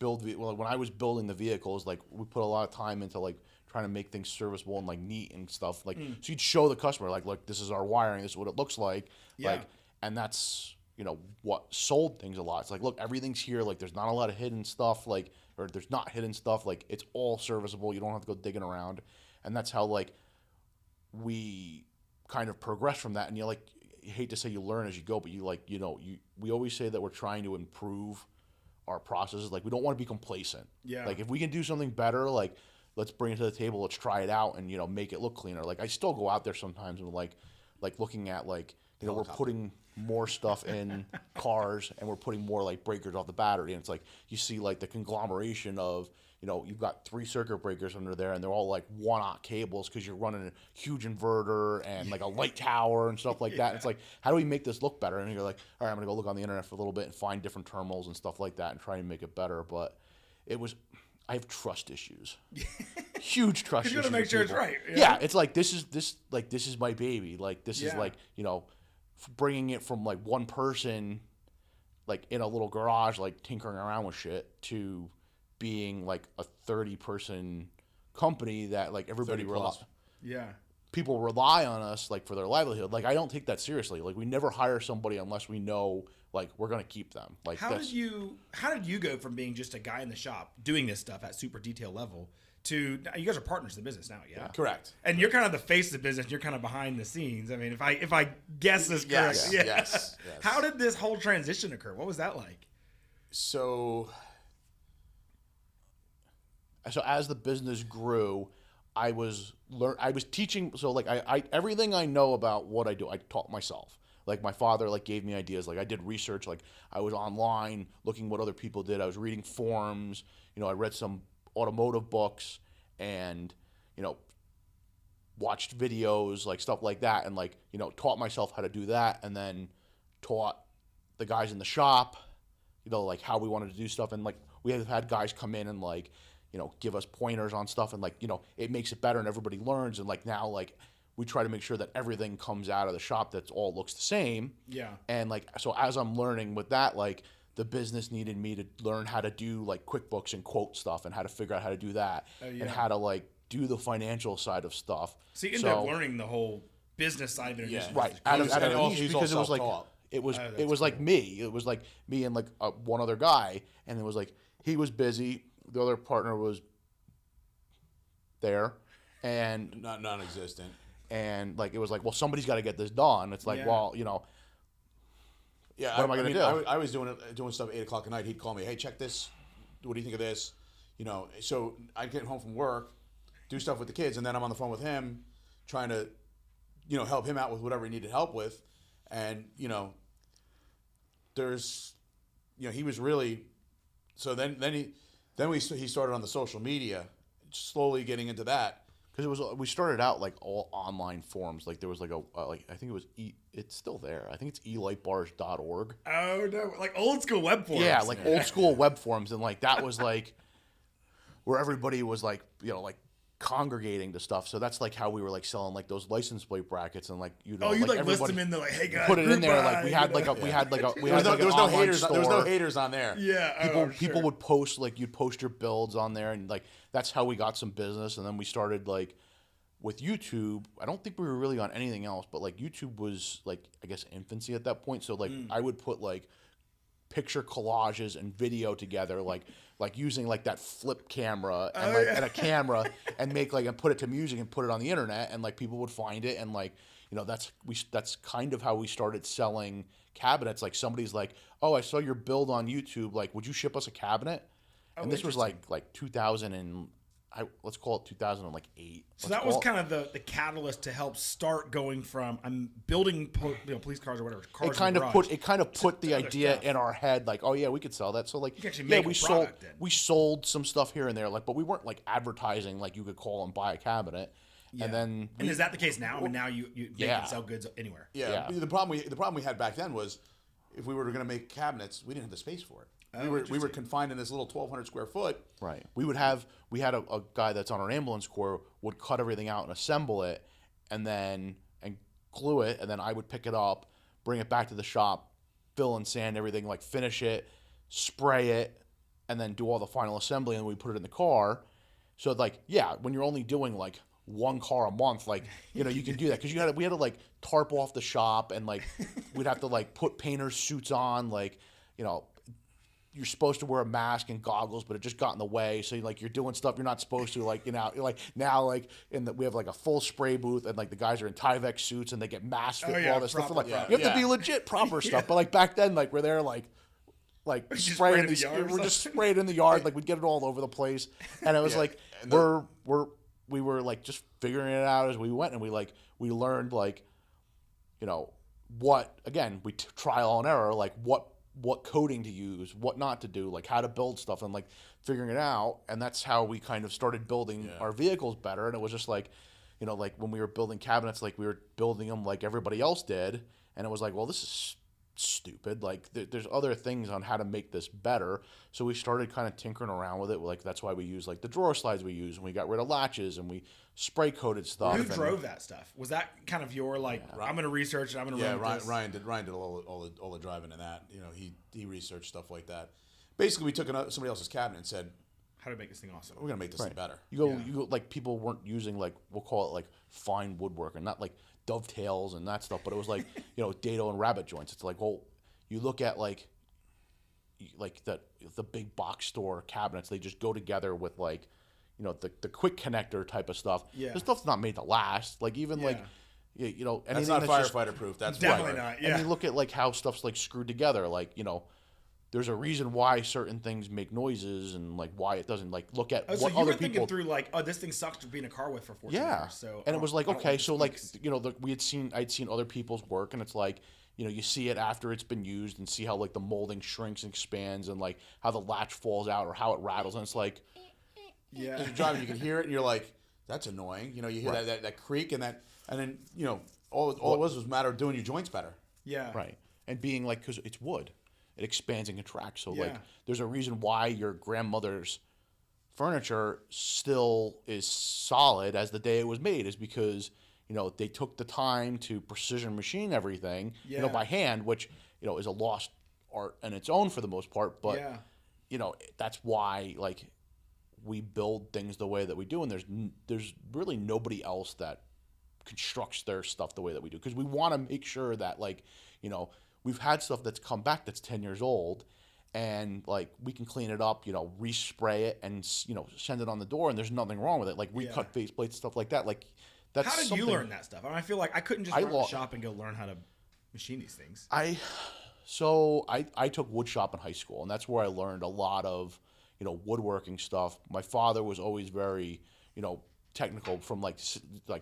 S3: build, when I was building the vehicles, like we put a lot of time into like trying to make things serviceable and like neat and stuff. Like so you'd show the customer like, look, this is our wiring, this is what it looks like.
S1: Yeah.
S3: Like, and that's, you know, what sold things a lot. It's like, look, everything's here. Like there's not a lot of hidden stuff. Like, or there's not hidden stuff. Like it's all serviceable. You don't have to go digging around. And that's how like we kind of progress from that. And you hate to say you learn as you go, but we always say that we're trying to improve our processes. Like we don't want to be complacent.
S1: Yeah.
S3: Like if we can do something better, like let's bring it to the table, let's try it out and, you know, make it look cleaner. Like I still go out there sometimes and like looking at like, you know, we're putting more stuff in cars and we're putting more like breakers off the battery. And it's like, you see like the conglomeration of, you know, you've got 3 circuit breakers under there and they're all like 1-aught cables because you're running a huge inverter and like a light tower and stuff like that. And it's like, how do we make this look better? And you're like, all right, I'm going to go look on the internet for a little bit and find different terminals and stuff like that and try and make it better. But I have trust issues. Huge trust issues.
S1: You got to make sure it's right.
S3: Yeah, it's like this is my baby. Like this is like, you know, bringing it from like one person like in a little garage like tinkering around with shit to being like a 30-person company that like everybody people rely on us like for their livelihood. Like I don't take that seriously. Like we never hire somebody unless we know like we're gonna keep them. Like
S1: how did you go from being just a guy in the shop doing this stuff at super detail level to you guys are partners in the business now? Yeah,
S2: correct.
S1: And you're kind of the face of the business. You're kind of behind the scenes. I mean, if I guess this correctly,
S2: yes.
S1: How did this whole transition occur? What was that like?
S2: So
S3: as the business grew, I was teaching. So like I everything I know about what I do, I taught myself. Like my father like gave me ideas. Like I did research. Like I was online looking what other people did. I was reading forums. You know, I read some automotive books and, you know, watched videos, like stuff like that, and like, you know, taught myself how to do that, and then taught the guys in the shop, you know, like how we wanted to do stuff. And like we have had guys come in and like, you know, give us pointers on stuff, and like, you know, it makes it better and everybody learns. And like now like we try to make sure that everything comes out of the shop that all looks the same.
S1: Yeah.
S3: And like, so as I'm learning with that, like the business needed me to learn how to do like QuickBooks and quote stuff and how to figure out how to do that and how to like do the financial side of stuff.
S1: So you ended up learning the whole business side of it.
S3: Yeah. Right. Because it was like, it was like me. It was like me and like one other guy. And it was like, he was busy. The other partner was there and
S2: non-existent.
S3: And like, it was like, well, somebody's got to get this done. It's like, well, you know,
S2: yeah,
S3: what am I going to do?
S2: I was doing stuff at 8 o'clock at night. He'd call me, hey, check this. What do you think of this? You know, so I'd get home from work, do stuff with the kids, and then I'm on the phone with him trying to, you know, help him out with whatever he needed help with. And, you know, he was really, so then he started on the social media, slowly getting into that.
S3: Because we started out like all online forums. Like there was like I think it was it's still there. I think it's elightbars.org.
S1: Oh no, like old school web forums.
S3: Yeah, like old school web forums, and like that was like where everybody was like, you know, like congregating to stuff. So that's like how we were like selling like those license plate brackets and like, you know,
S1: you like list them in there like, hey guys,
S3: put it in there. Like we had like there was
S2: no haters on there.
S1: Yeah,
S3: people would post like, you'd post your builds on there, and like that's how we got some business. And then we started like with YouTube. I don't think we were really on anything else, but like YouTube was like, I guess, infancy at that point. So like I would put like picture collages and video together, like using like that flip camera and and a camera and make like, and put it to music and put it on the internet, and like people would find it, and like, you know, that's kind of how we started selling cabinets. Like somebody's like, oh, I saw your build on YouTube, like would you ship us a cabinet? and this was like 2000 and let's call it 2008.
S1: So that was kind of the catalyst to help start going from I'm building police cars or whatever. Cars
S3: it kind of put the idea in our head like, oh yeah, we could sell that. So like, we sold some stuff here and there, like, but we weren't like advertising like you could call and buy a cabinet. Yeah. And
S1: is that the case now? I mean, now you can sell goods anywhere.
S2: Yeah. The problem we had back then was if we were going to make cabinets, we didn't have the space for it. We were confined in this little 1,200 square foot.
S3: Right. We had a guy that's on our ambulance corps would cut everything out and assemble it, and glue it, and then I would pick it up, bring it back to the shop, fill and sand everything, like finish it, spray it, and then do all the final assembly, and we put it in the car. So like, yeah, when you're only doing like one car a month, like, you can do that because we had to like tarp off the shop, and like we'd have to like put painters suits on, like, you're supposed to wear a mask and goggles, but it just got in the way. So you're doing stuff you're not supposed to, like, like now, like we have like a full spray booth, and like the guys are in Tyvek suits and they get masked with all this stuff. Like, you have to be legit proper stuff. But like back then, like we're there, like spraying these, we're just spraying in the yard, like we'd get it all over the place. And it was like we were like just figuring it out as we went, and we learned like, what, again, we trial and error, like what coding to use, what not to do, like how to build stuff, and like figuring it out. And that's how we kind of started building our vehicles better. And it was just like, like when we were building cabinets, like we were building them like everybody else did. And it was like, well, this is stupid. Like there's other things on how to make this better. So we started kind of tinkering around with it. Like that's why we use like the drawer slides we use, and we got rid of latches, and we spray coated stuff.
S1: Who drove that stuff? Was that kind of your like, I'm going to research it, I'm going to run this?
S2: Ryan did all the driving in that. He researched stuff like that. Basically, we took somebody else's cabinet and said,
S1: how to make this thing awesome.
S2: We're going to make this thing better.
S3: You go, like people weren't using like, we'll call it like fine woodworking, not like dovetails and that stuff, but it was like, dado and rabbet joints. It's like, well, you look at like the big box store cabinets, they just go together with like, the quick connector type of stuff. Yeah. This stuff's not made to last. Like even like,
S2: that's not firefighter proof. That's
S1: definitely not. Yeah.
S3: And you look at like how stuff's like screwed together. Like, there's a reason why certain things make noises, and like why it doesn't. Like look at
S1: what other people. Thinking through like, oh, this thing sucks to be in a car with for 14 years. So
S3: and it was like, okay, so like I'd seen other people's work, and it's like, you see it after it's been used, and see how like the molding shrinks and expands, and like how the latch falls out or how it rattles, and it's like,
S2: you're driving, you can hear it, and you're like, that's annoying. You hear that creak and then all it was a matter of doing your joints better.
S1: Yeah.
S3: Right. And being like, because it's wood, it expands and contracts. So like, there's a reason why your grandmother's furniture still is solid as the day it was made, is because they took the time to precision machine everything by hand, which is a lost art in its own for the most part. But that's why like we build things the way that we do, and there's really nobody else that constructs their stuff the way that we do, because we want to make sure that like we've had stuff that's come back that's 10 years old, and like we can clean it up, respray it, and send it on the door, and there's nothing wrong with it. Like recut face plates, stuff like that. Like that's
S1: how did you learn that stuff? I feel like I couldn't just run to the shop and go learn how to machine these things.
S3: I took wood shop in high school, and that's where I learned a lot of woodworking stuff. My father was always very technical from like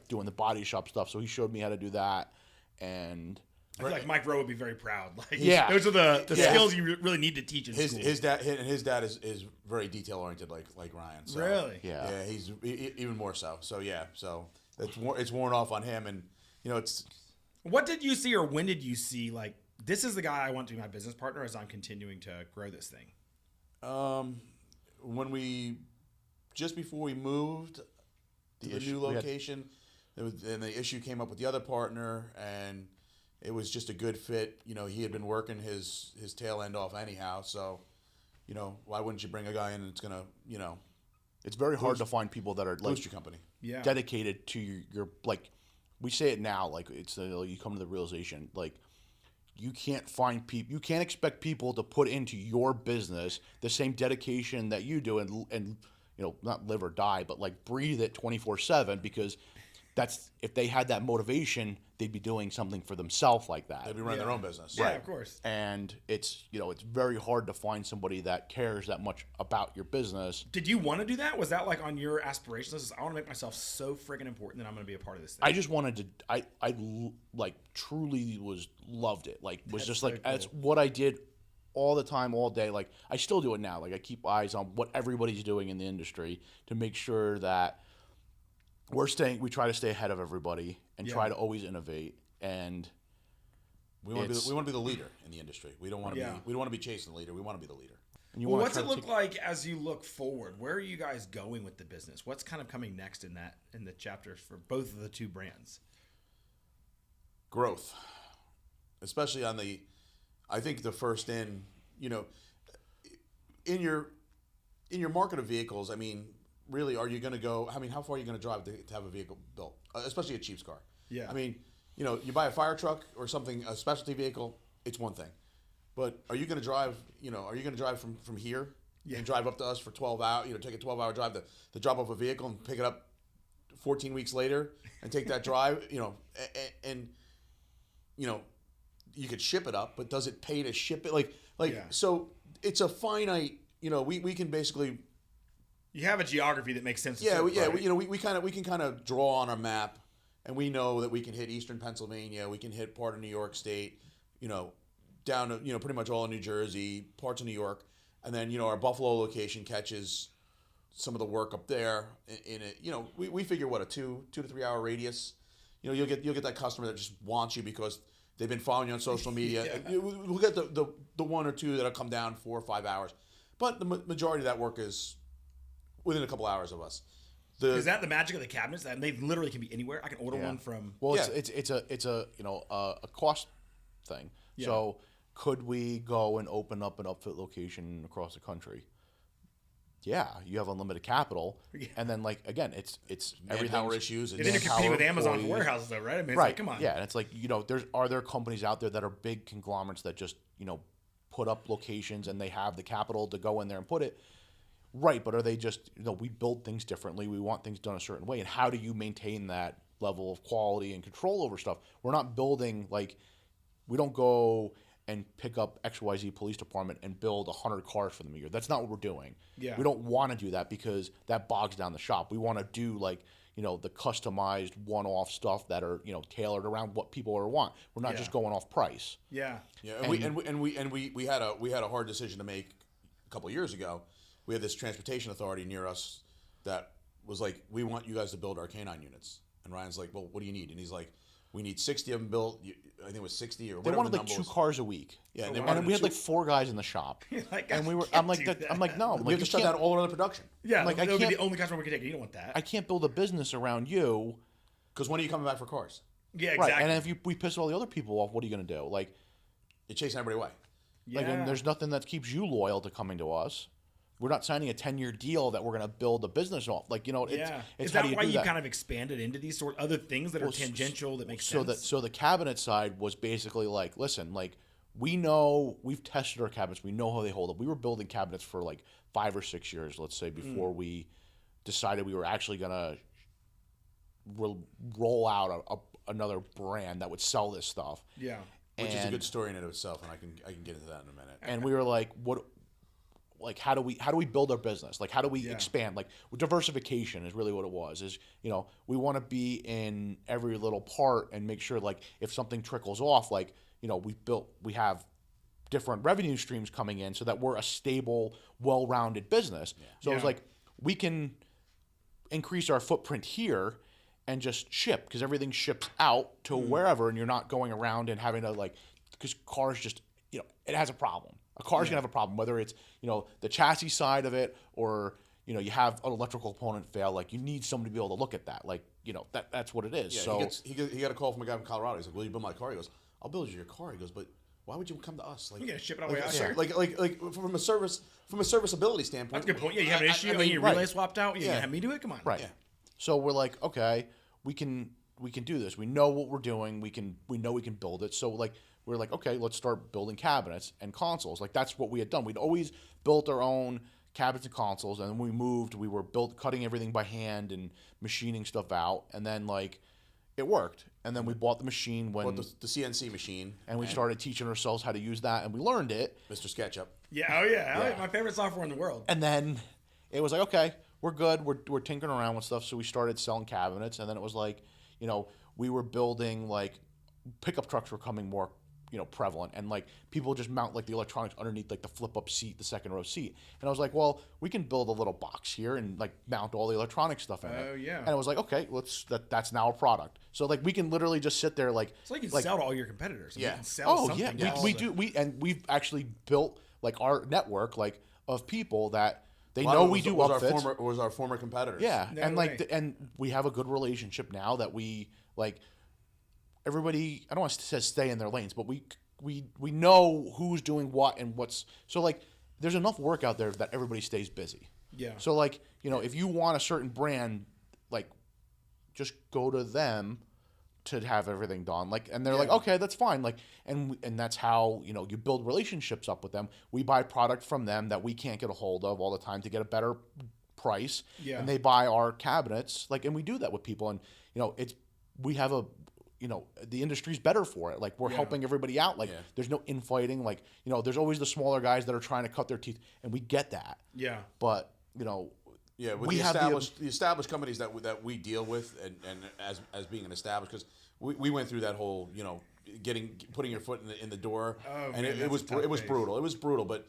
S3: doing the body shop stuff, so he showed me how to do that. And
S1: I feel like Mike Rowe would be very proud. Like, those are the skills you really need to teach in school.
S2: His dad is very detail oriented, like Ryan. So,
S1: really?
S2: Yeah, he's even more so. So so it's worn off on him, and it's.
S1: What did you see, or when did you see like, this is the guy I want to be my business partner as I'm continuing to grow this thing?
S2: Just before we moved to the new location, and the issue came up with the other partner, and it was just a good fit. He had been working his tail end off anyhow, so why wouldn't you bring a guy in that's gonna
S3: it's very hard to find people that are like
S2: boost your company,
S3: dedicated to your like, we say it now, like it's you come to the realization like, you can't find people. You can't expect people to put into your business the same dedication that you do, and not live or die, but like breathe it 24/7, because that's if they had that motivation, they'd be doing something for themselves like that.
S2: They'd be running their own business.
S1: Yeah, of course.
S3: And it's it's very hard to find somebody that cares that much about your business.
S1: Did you want to do that? Was that like on your aspiration list? I want to make myself so friggin' important that I'm going to be a part of this thing.
S3: I just wanted to. I like truly loved it. Like was just like
S1: cool.
S3: That's what I did all the time, all day. Like I still do it now. Like I keep eyes on what everybody's doing in the industry to make sure that we try to stay ahead of everybody and try to always innovate. And
S2: we want to be the leader in the industry. We don't want to be. We don't want to be chasing the leader. We want to be the leader.
S1: Well, what's it look like as you look forward? Where are you guys going with the business? What's kind of coming next in the chapters for both of the two brands?
S2: Growth, especially on the. I think the first in your market of vehicles. I mean, really, are you going to go? I mean, how far are you going to drive to have a vehicle built, especially a cheap car?
S1: Yeah.
S2: I mean, you buy a fire truck or something, a specialty vehicle, it's one thing. But are you going to drive, are you going to drive from here and drive up to us for 12 hours, take a 12-hour drive to drop off a vehicle and pick it up 14 weeks later and take that drive, and you could ship it up, but does it pay to ship it? So it's a finite, we can basically.
S1: You have a geography that makes sense.
S2: Yeah, we can kind of draw on our map, and we know that we can hit Eastern Pennsylvania, we can hit part of New York State, down to pretty much all of New Jersey, parts of New York, and then our Buffalo location catches some of the work up there. In it, we figure what a 2 to 3 hour radius. You'll get that customer that just wants you because they've been following you on social media. We'll get the one or two that'll come down 4 or 5 hours, but the majority of that work is within a couple hours of us.
S1: Is that the magic of the cabinets? That they literally can be anywhere. I can order one from.
S3: Well, it's a cost thing. Yeah. So could we go and open up an upfit location across the country? Yeah, you have unlimited capital, and then again, it's
S2: manpower issues.
S1: And then you're competing with Amazon warehouses, though, right? I mean, it's like, come on.
S3: Yeah, and it's like are there companies out there that are big conglomerates that just put up locations and they have the capital to go in there and put it. Right, but are they just, we build things differently. We want things done a certain way. And how do you maintain that level of quality and control over stuff? We're not building, we don't go and pick up XYZ police department and build 100 cars for them a year. That's not what we're doing.
S1: Yeah.
S3: We don't want to do that because that bogs down the shop. We want to do, the customized one-off stuff that are, tailored around what people want. We're not just going off price.
S1: Yeah.
S2: Yeah, and we had a hard decision to make a couple of years ago. We had this transportation authority near us that was like, we want you guys to build our canine units. And Ryan's like, well, what do you need? And he's like, we need 60 of them built. I think it was 60 or whatever.
S3: They wanted 2 cars a week.
S2: Yeah,
S3: and we had 4 guys in the shop.
S1: And
S3: we were. I'm like, no.
S2: We have to shut down all our other production.
S1: Yeah, I can't be the only customer we can take. You don't want that.
S3: I can't build a business around you.
S2: Because when are you coming back for cars?
S1: Yeah, exactly.
S3: Right. And if we piss all the other people off, what are you going to do?
S2: You're chasing everybody away.
S1: Yeah.
S3: And there's nothing that keeps you loyal to coming to us. We're not signing a 10-year deal that we're going to build a business off. It's
S1: is
S3: how
S1: that
S3: do
S1: why
S3: do
S1: you
S3: that?
S1: kind of expanded into these sort of other things that are tangential that make sense?
S3: So the cabinet side was basically listen, we know we've tested our cabinets. We know how they hold up. We were building cabinets for 5 or 6 years, let's say, before we decided we were actually going to roll out another brand that would sell this stuff.
S1: Yeah,
S2: which is a good story in and of itself, and I can get into that in a minute.
S3: And we were like, what? How do we build our business? How do we expand? Diversification is really what it was. Is we want to be in every little part and make sure if something trickles off, we have different revenue streams coming in so that we're a stable, well-rounded business. Yeah. So it was we can increase our footprint here and just ship because everything ships out to wherever, and you're not going around and having to because cars just it has a problem. A car's gonna have a problem, whether it's the chassis side of it or you have an electrical component fail. You need somebody to be able to look at that. That's what it is.
S2: Yeah,
S3: so
S2: he got a call from a guy from Colorado. He's like, "Will you build my car?" He goes, "I'll build you your car." He goes, "But why would you come to us?
S1: You're gonna ship it all the way out here."
S2: From a serviceability standpoint.
S1: That's a good point. Yeah, you have an issue. Your relay swapped out. You have me do it. Come on.
S3: Right.
S1: Yeah.
S3: So we're okay, we can do this. We know what we're doing. We know we can build it. So we're okay, let's start building cabinets and consoles. That's what we had done. We'd always built our own cabinets and consoles, and then we moved. We were cutting everything by hand and machining stuff out, and then like it worked. And then we bought the machine when
S2: the CNC machine,
S3: and we started teaching ourselves how to use that, and we learned it.
S2: Mr. SketchUp.
S1: Yeah, oh yeah, my favorite software in the world.
S3: And then it was like, okay, we're good. We're tinkering around with stuff, so we started selling cabinets, and then it was like, we were building like pickup trucks were coming more prevalent, and like people just mount like the electronics underneath like the flip up seat, the second row seat. And I was like, well, we can build a little box here and like mount all the electronic stuff in it.
S1: Oh yeah.
S3: And I was like, okay, that's now a product. So like we can literally just sit there like
S1: so you can sell to all your competitors.
S2: Yeah.
S1: You can sell
S3: yeah,
S1: something.
S3: we've actually built like our network like of people that they
S2: A lot
S3: know
S2: of
S3: we
S2: it
S3: do
S2: was
S3: upfits.
S2: was our former competitors.
S3: Yeah,
S1: No
S3: and
S1: way.
S3: and we have a good relationship now that we like everybody. I don't want to say stay in their lanes, but we know who's doing what and what's so like. There's enough work out there that everybody stays busy.
S1: Yeah.
S3: So like if you want a certain brand, like just go to them to have everything done. Like, and they're like, okay, that's fine. Like, and that's how you build relationships up with them. We buy product from them that we can't get a hold of all the time to get a better price.
S1: Yeah.
S3: And they buy our cabinets. Like, and we do that with people. And we have a the industry's better for it. Like we're helping everybody out. Like there's no infighting. Like, there's always the smaller guys that are trying to cut their teeth, and we get that.
S1: Yeah.
S3: But,
S2: Yeah, with
S3: we
S2: the
S3: have
S2: established companies that we deal with and as being an established, because we went through that whole putting your foot in the door, and it was brutal. It was brutal, but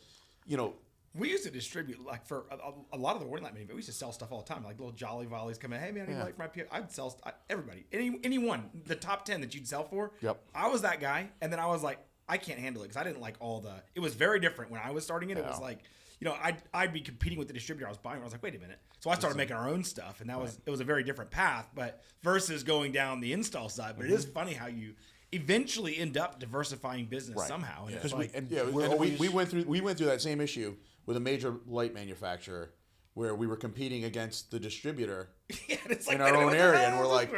S1: we used to distribute like for a lot of the warning light meeting, but we used to sell stuff all the time. Like little Jolly Volleys come in. Hey man, I need like my PO. I'd sell everybody, anyone, the top 10 that you'd sell for.
S3: Yep.
S1: I was that guy, and then I was like, I can't handle it because I didn't like all the. It was very different when I was starting it. It was like, I'd be competing with the distributor I was buying. I was like, wait a minute. So I started making our own stuff, and it was a very different path. But versus going down the install side, but it is funny how you eventually end up diversifying business somehow.
S3: Because
S2: we went through that same issue with a major light manufacturer where we were competing against the distributor in our own area, and we're like,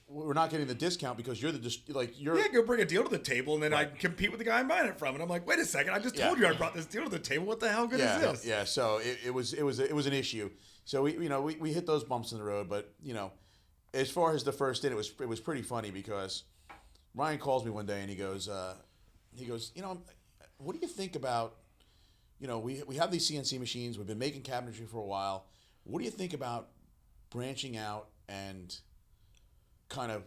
S2: we're not getting the discount because you're
S1: go bring a deal to the table, and then I compete with the guy I'm buying it from, and I'm like, wait a second, I just told you I brought this deal to the table. What the hell good is this?
S2: Yeah, so it was an issue. So we hit those bumps in the road, but as far as the first in, it was pretty funny because Ryan calls me one day and he goes, what do you think about? We have these CNC machines. We've been making cabinetry for a while. What do you think about branching out and kind of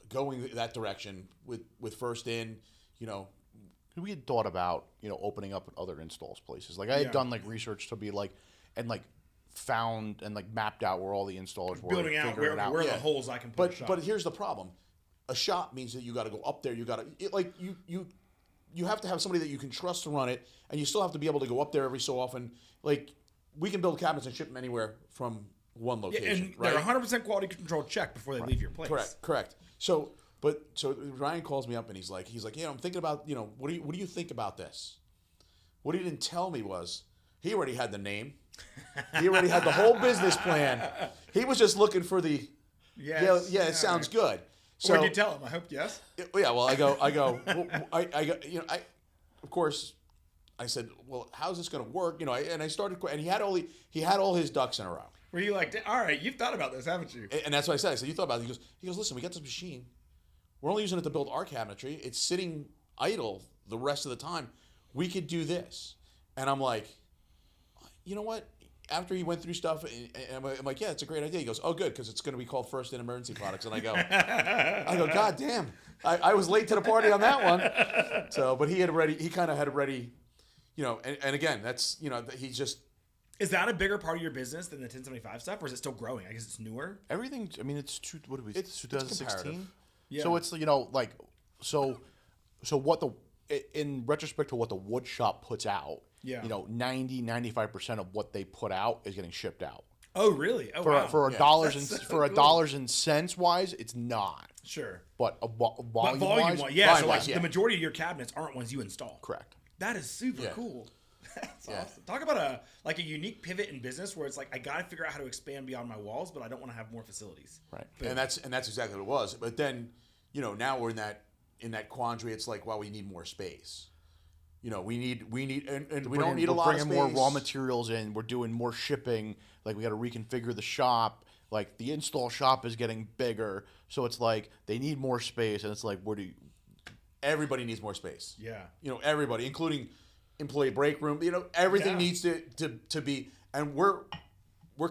S2: going that direction with first in?
S3: We had thought about opening up other installs places. Like I had done like research to be like and like found and like mapped out where all the installers were,
S1: building out where are the holes I can put.
S2: But here's the problem: a shop means that you got to go up there. You got to you have to have somebody that you can trust to run it, and you still have to be able to go up there every so often. Like, we can build cabinets and ship them anywhere from one location,
S1: and
S2: right?
S1: They're 100% quality control check before they leave your place.
S2: Correct. So Ryan calls me up and he's like, I'm thinking about, what do you think about this? What he didn't tell me was he already had the name. He already had the whole business plan. He was just looking for the it sounds good. So,
S1: what did you tell him? I hope yes.
S2: Yeah, well, I go. Of course, I said, well, how's this going to work? And I started, and he had all his ducks in a row.
S1: Were you like, all right, you've thought about this, haven't you?
S2: And that's what I said. I said, you thought about it. He goes, listen, we got this machine. We're only using it to build our cabinetry. It's sitting idle the rest of the time. We could do this. And I'm like, you know what? After he went through stuff, and I'm like, yeah, it's a great idea. He goes, oh, good, because it's going to be called First in Emergency Products. And I go, God damn, I was late to the party on that one. So, but he kind of had already, and again, that's, he's just.
S1: Is that a bigger part of your business than the 1075 stuff, or is it still growing? I guess it's newer.
S3: Everything. I mean, it's 2016.
S1: Yeah.
S3: So it's like so what in retrospect to what the wood shop puts out.
S1: Yeah.
S3: 95% of what they put out is getting shipped out.
S1: Oh, really? Oh, wow.
S3: For dollars and cents wise, it's not.
S1: Sure.
S3: But volume wise,
S1: the majority of your cabinets aren't ones you install.
S3: Correct.
S1: That is super cool. That's awesome. Talk about a unique pivot in business where it's like I got to figure out how to expand beyond my walls, but I don't want to have more facilities.
S3: Right.
S2: And that's exactly what it was. But then, now we're in that quandary. It's like, well, we need more space. we need, and we don't need a lot of space.
S3: We're bringing more raw materials in. We're doing more shipping. Like, we got to reconfigure the shop. Like, the install shop is getting bigger. So it's like they need more space. And it's like,
S2: everybody needs more space.
S1: Yeah.
S2: Everybody, including employee break room. Everything needs to be, and we're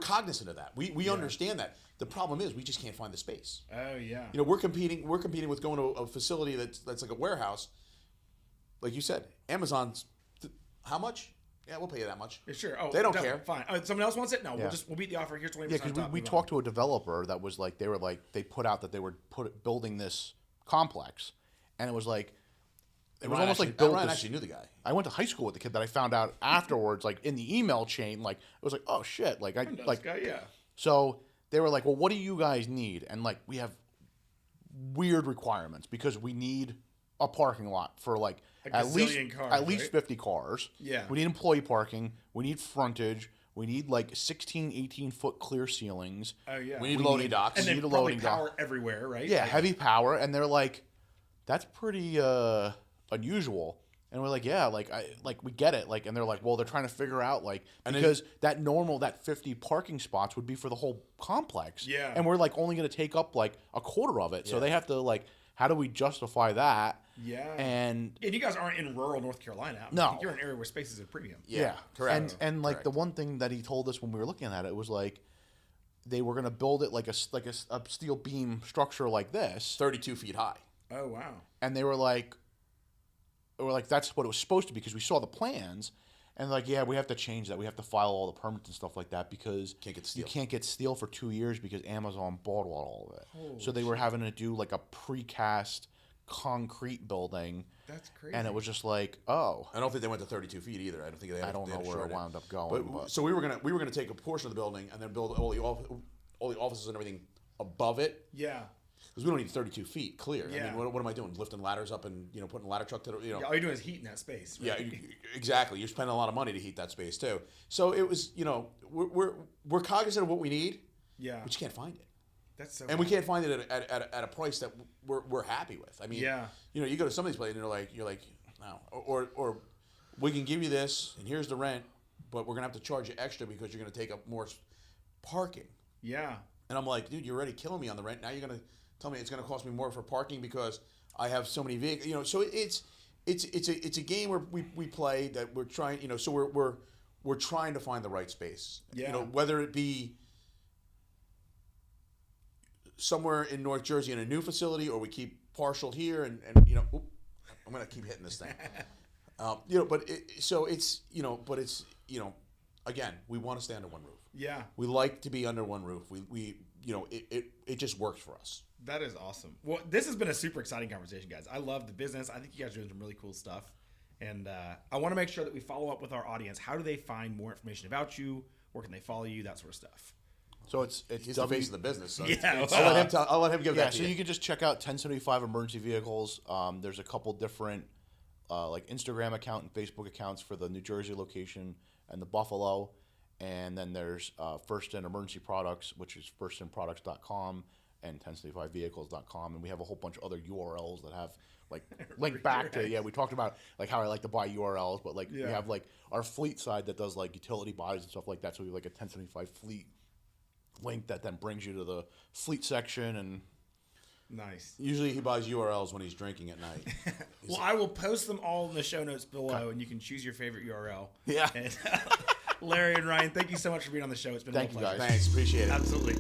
S2: cognizant of that. We understand that. The problem is we just can't find the space.
S1: Oh yeah.
S2: We're competing with going to a facility that's like a warehouse. Like you said, Amazon's how much? Yeah, we'll pay you that much.
S1: Yeah, sure. Oh,
S2: they don't care.
S1: Fine. Someone else wants it? No, we'll beat the offer. Here's 20%.
S3: Yeah, because we talked to a developer that was like, they put out that they were building this complex, and it was like, it was almost like built.
S2: Ryan actually knew the guy.
S3: I went to high school with the kid that I found out afterwards, like in the email chain, like it was like, oh shit, like
S1: this guy, yeah.
S3: So they were like, well, what do you guys need? And like, we have weird requirements because we need a parking lot for like at least 50 cars.
S1: Yeah.
S3: We need employee parking. We need frontage. We need like 16, 18-foot clear ceilings.
S1: Oh yeah.
S2: We need loading docks.
S1: And then probably power everywhere, right?
S3: Yeah, heavy power. And they're like, that's pretty unusual. And we're like, yeah, we get it. Like, and they're like, well, they're trying to figure out because that 50 parking spots would be for the whole complex.
S1: Yeah.
S3: And we're like only going to take up like a quarter of it. So they have to like, how do we justify that?
S1: Yeah.
S3: And
S1: you guys aren't in rural North Carolina.
S3: No.
S1: You're in an area where space is a premium.
S3: Yeah.
S2: Correct.
S3: And like the one thing that he told us when we were looking at it was like, they were going to build it like a steel beam structure like this.
S2: 32 feet high.
S1: Oh, wow.
S3: And they were like, that's what it was supposed to be, because we saw the plans, and like, yeah, we have to change that. We have to file all the permits and stuff like that because you can't get steel for 2 years because Amazon bought all of it.
S1: Holy
S3: so they were having to do like a precast concrete building.
S1: That's crazy.
S3: And it was just like, oh.
S2: I don't think they went to 32 feet either. I don't think they.
S3: I don't know where it wound up going. But.
S2: So we were gonna take a portion of the building and then build all the offices and everything above it.
S1: Yeah.
S2: Because we don't need 32 feet clear.
S1: Yeah.
S2: I mean, what am I doing? Lifting ladders up and putting a ladder truck to the.
S1: Yeah, all you're doing is heating that space. Right?
S2: Yeah, exactly. You're spending a lot of money to heat that space too. So it was, we're cognizant of what we need.
S1: Yeah.
S2: But you can't find it.
S1: That's so.
S2: And we can't find it at a price that we're happy with. I mean,
S1: yeah.
S2: You go to some of these places and you're like, no, or we can give you this and here's the rent, but we're gonna have to charge you extra because you're gonna take up more parking.
S1: Yeah.
S2: And I'm like, dude, you're already killing me on the rent. Now you're gonna tell me it's gonna cost me more for parking because I have so many vehicles. So it's a game where we play that we're trying. So we're trying to find the right space.
S1: Yeah.
S2: Whether it be somewhere in North Jersey in a new facility, or we keep partial here, and I'm gonna keep hitting this thing. Again, we want to stay under one roof.
S1: Yeah.
S2: We like to be under one roof. It just works for us.
S1: That is awesome. Well, this has been a super exciting conversation, guys. I love the business. I think you guys are doing some really cool stuff. And I want to make sure that we follow up with our audience. How do they find more information about you? Where can they follow you? That sort of stuff.
S3: So it's
S2: He's the face of the business. So
S1: yeah,
S2: I'll let him give that to
S3: you. So you can just check out 1075 Emergency Vehicles. There's a couple different like Instagram account and Facebook accounts for the New Jersey location and the Buffalo. And then there's First In Emergency Products, which is firstinproducts.com and 1075vehicles.com. And we have a whole bunch of other URLs that have like link back to, we talked about like how I like to buy URLs, but like we have like our fleet side that does like utility bodies and stuff like that. So we have like a 1075 fleet link that then brings you to the fleet section. And
S1: nice.
S2: Usually he buys URLs when he's drinking at night.
S1: Well, I will post them all in the show notes below, and you can choose your favorite URL.
S3: Yeah.
S1: And, Larry and Ryan, thank you so much for being on the show. It's been a pleasure.
S3: Thank you, guys.
S2: Thanks. Appreciate it.
S1: Absolutely.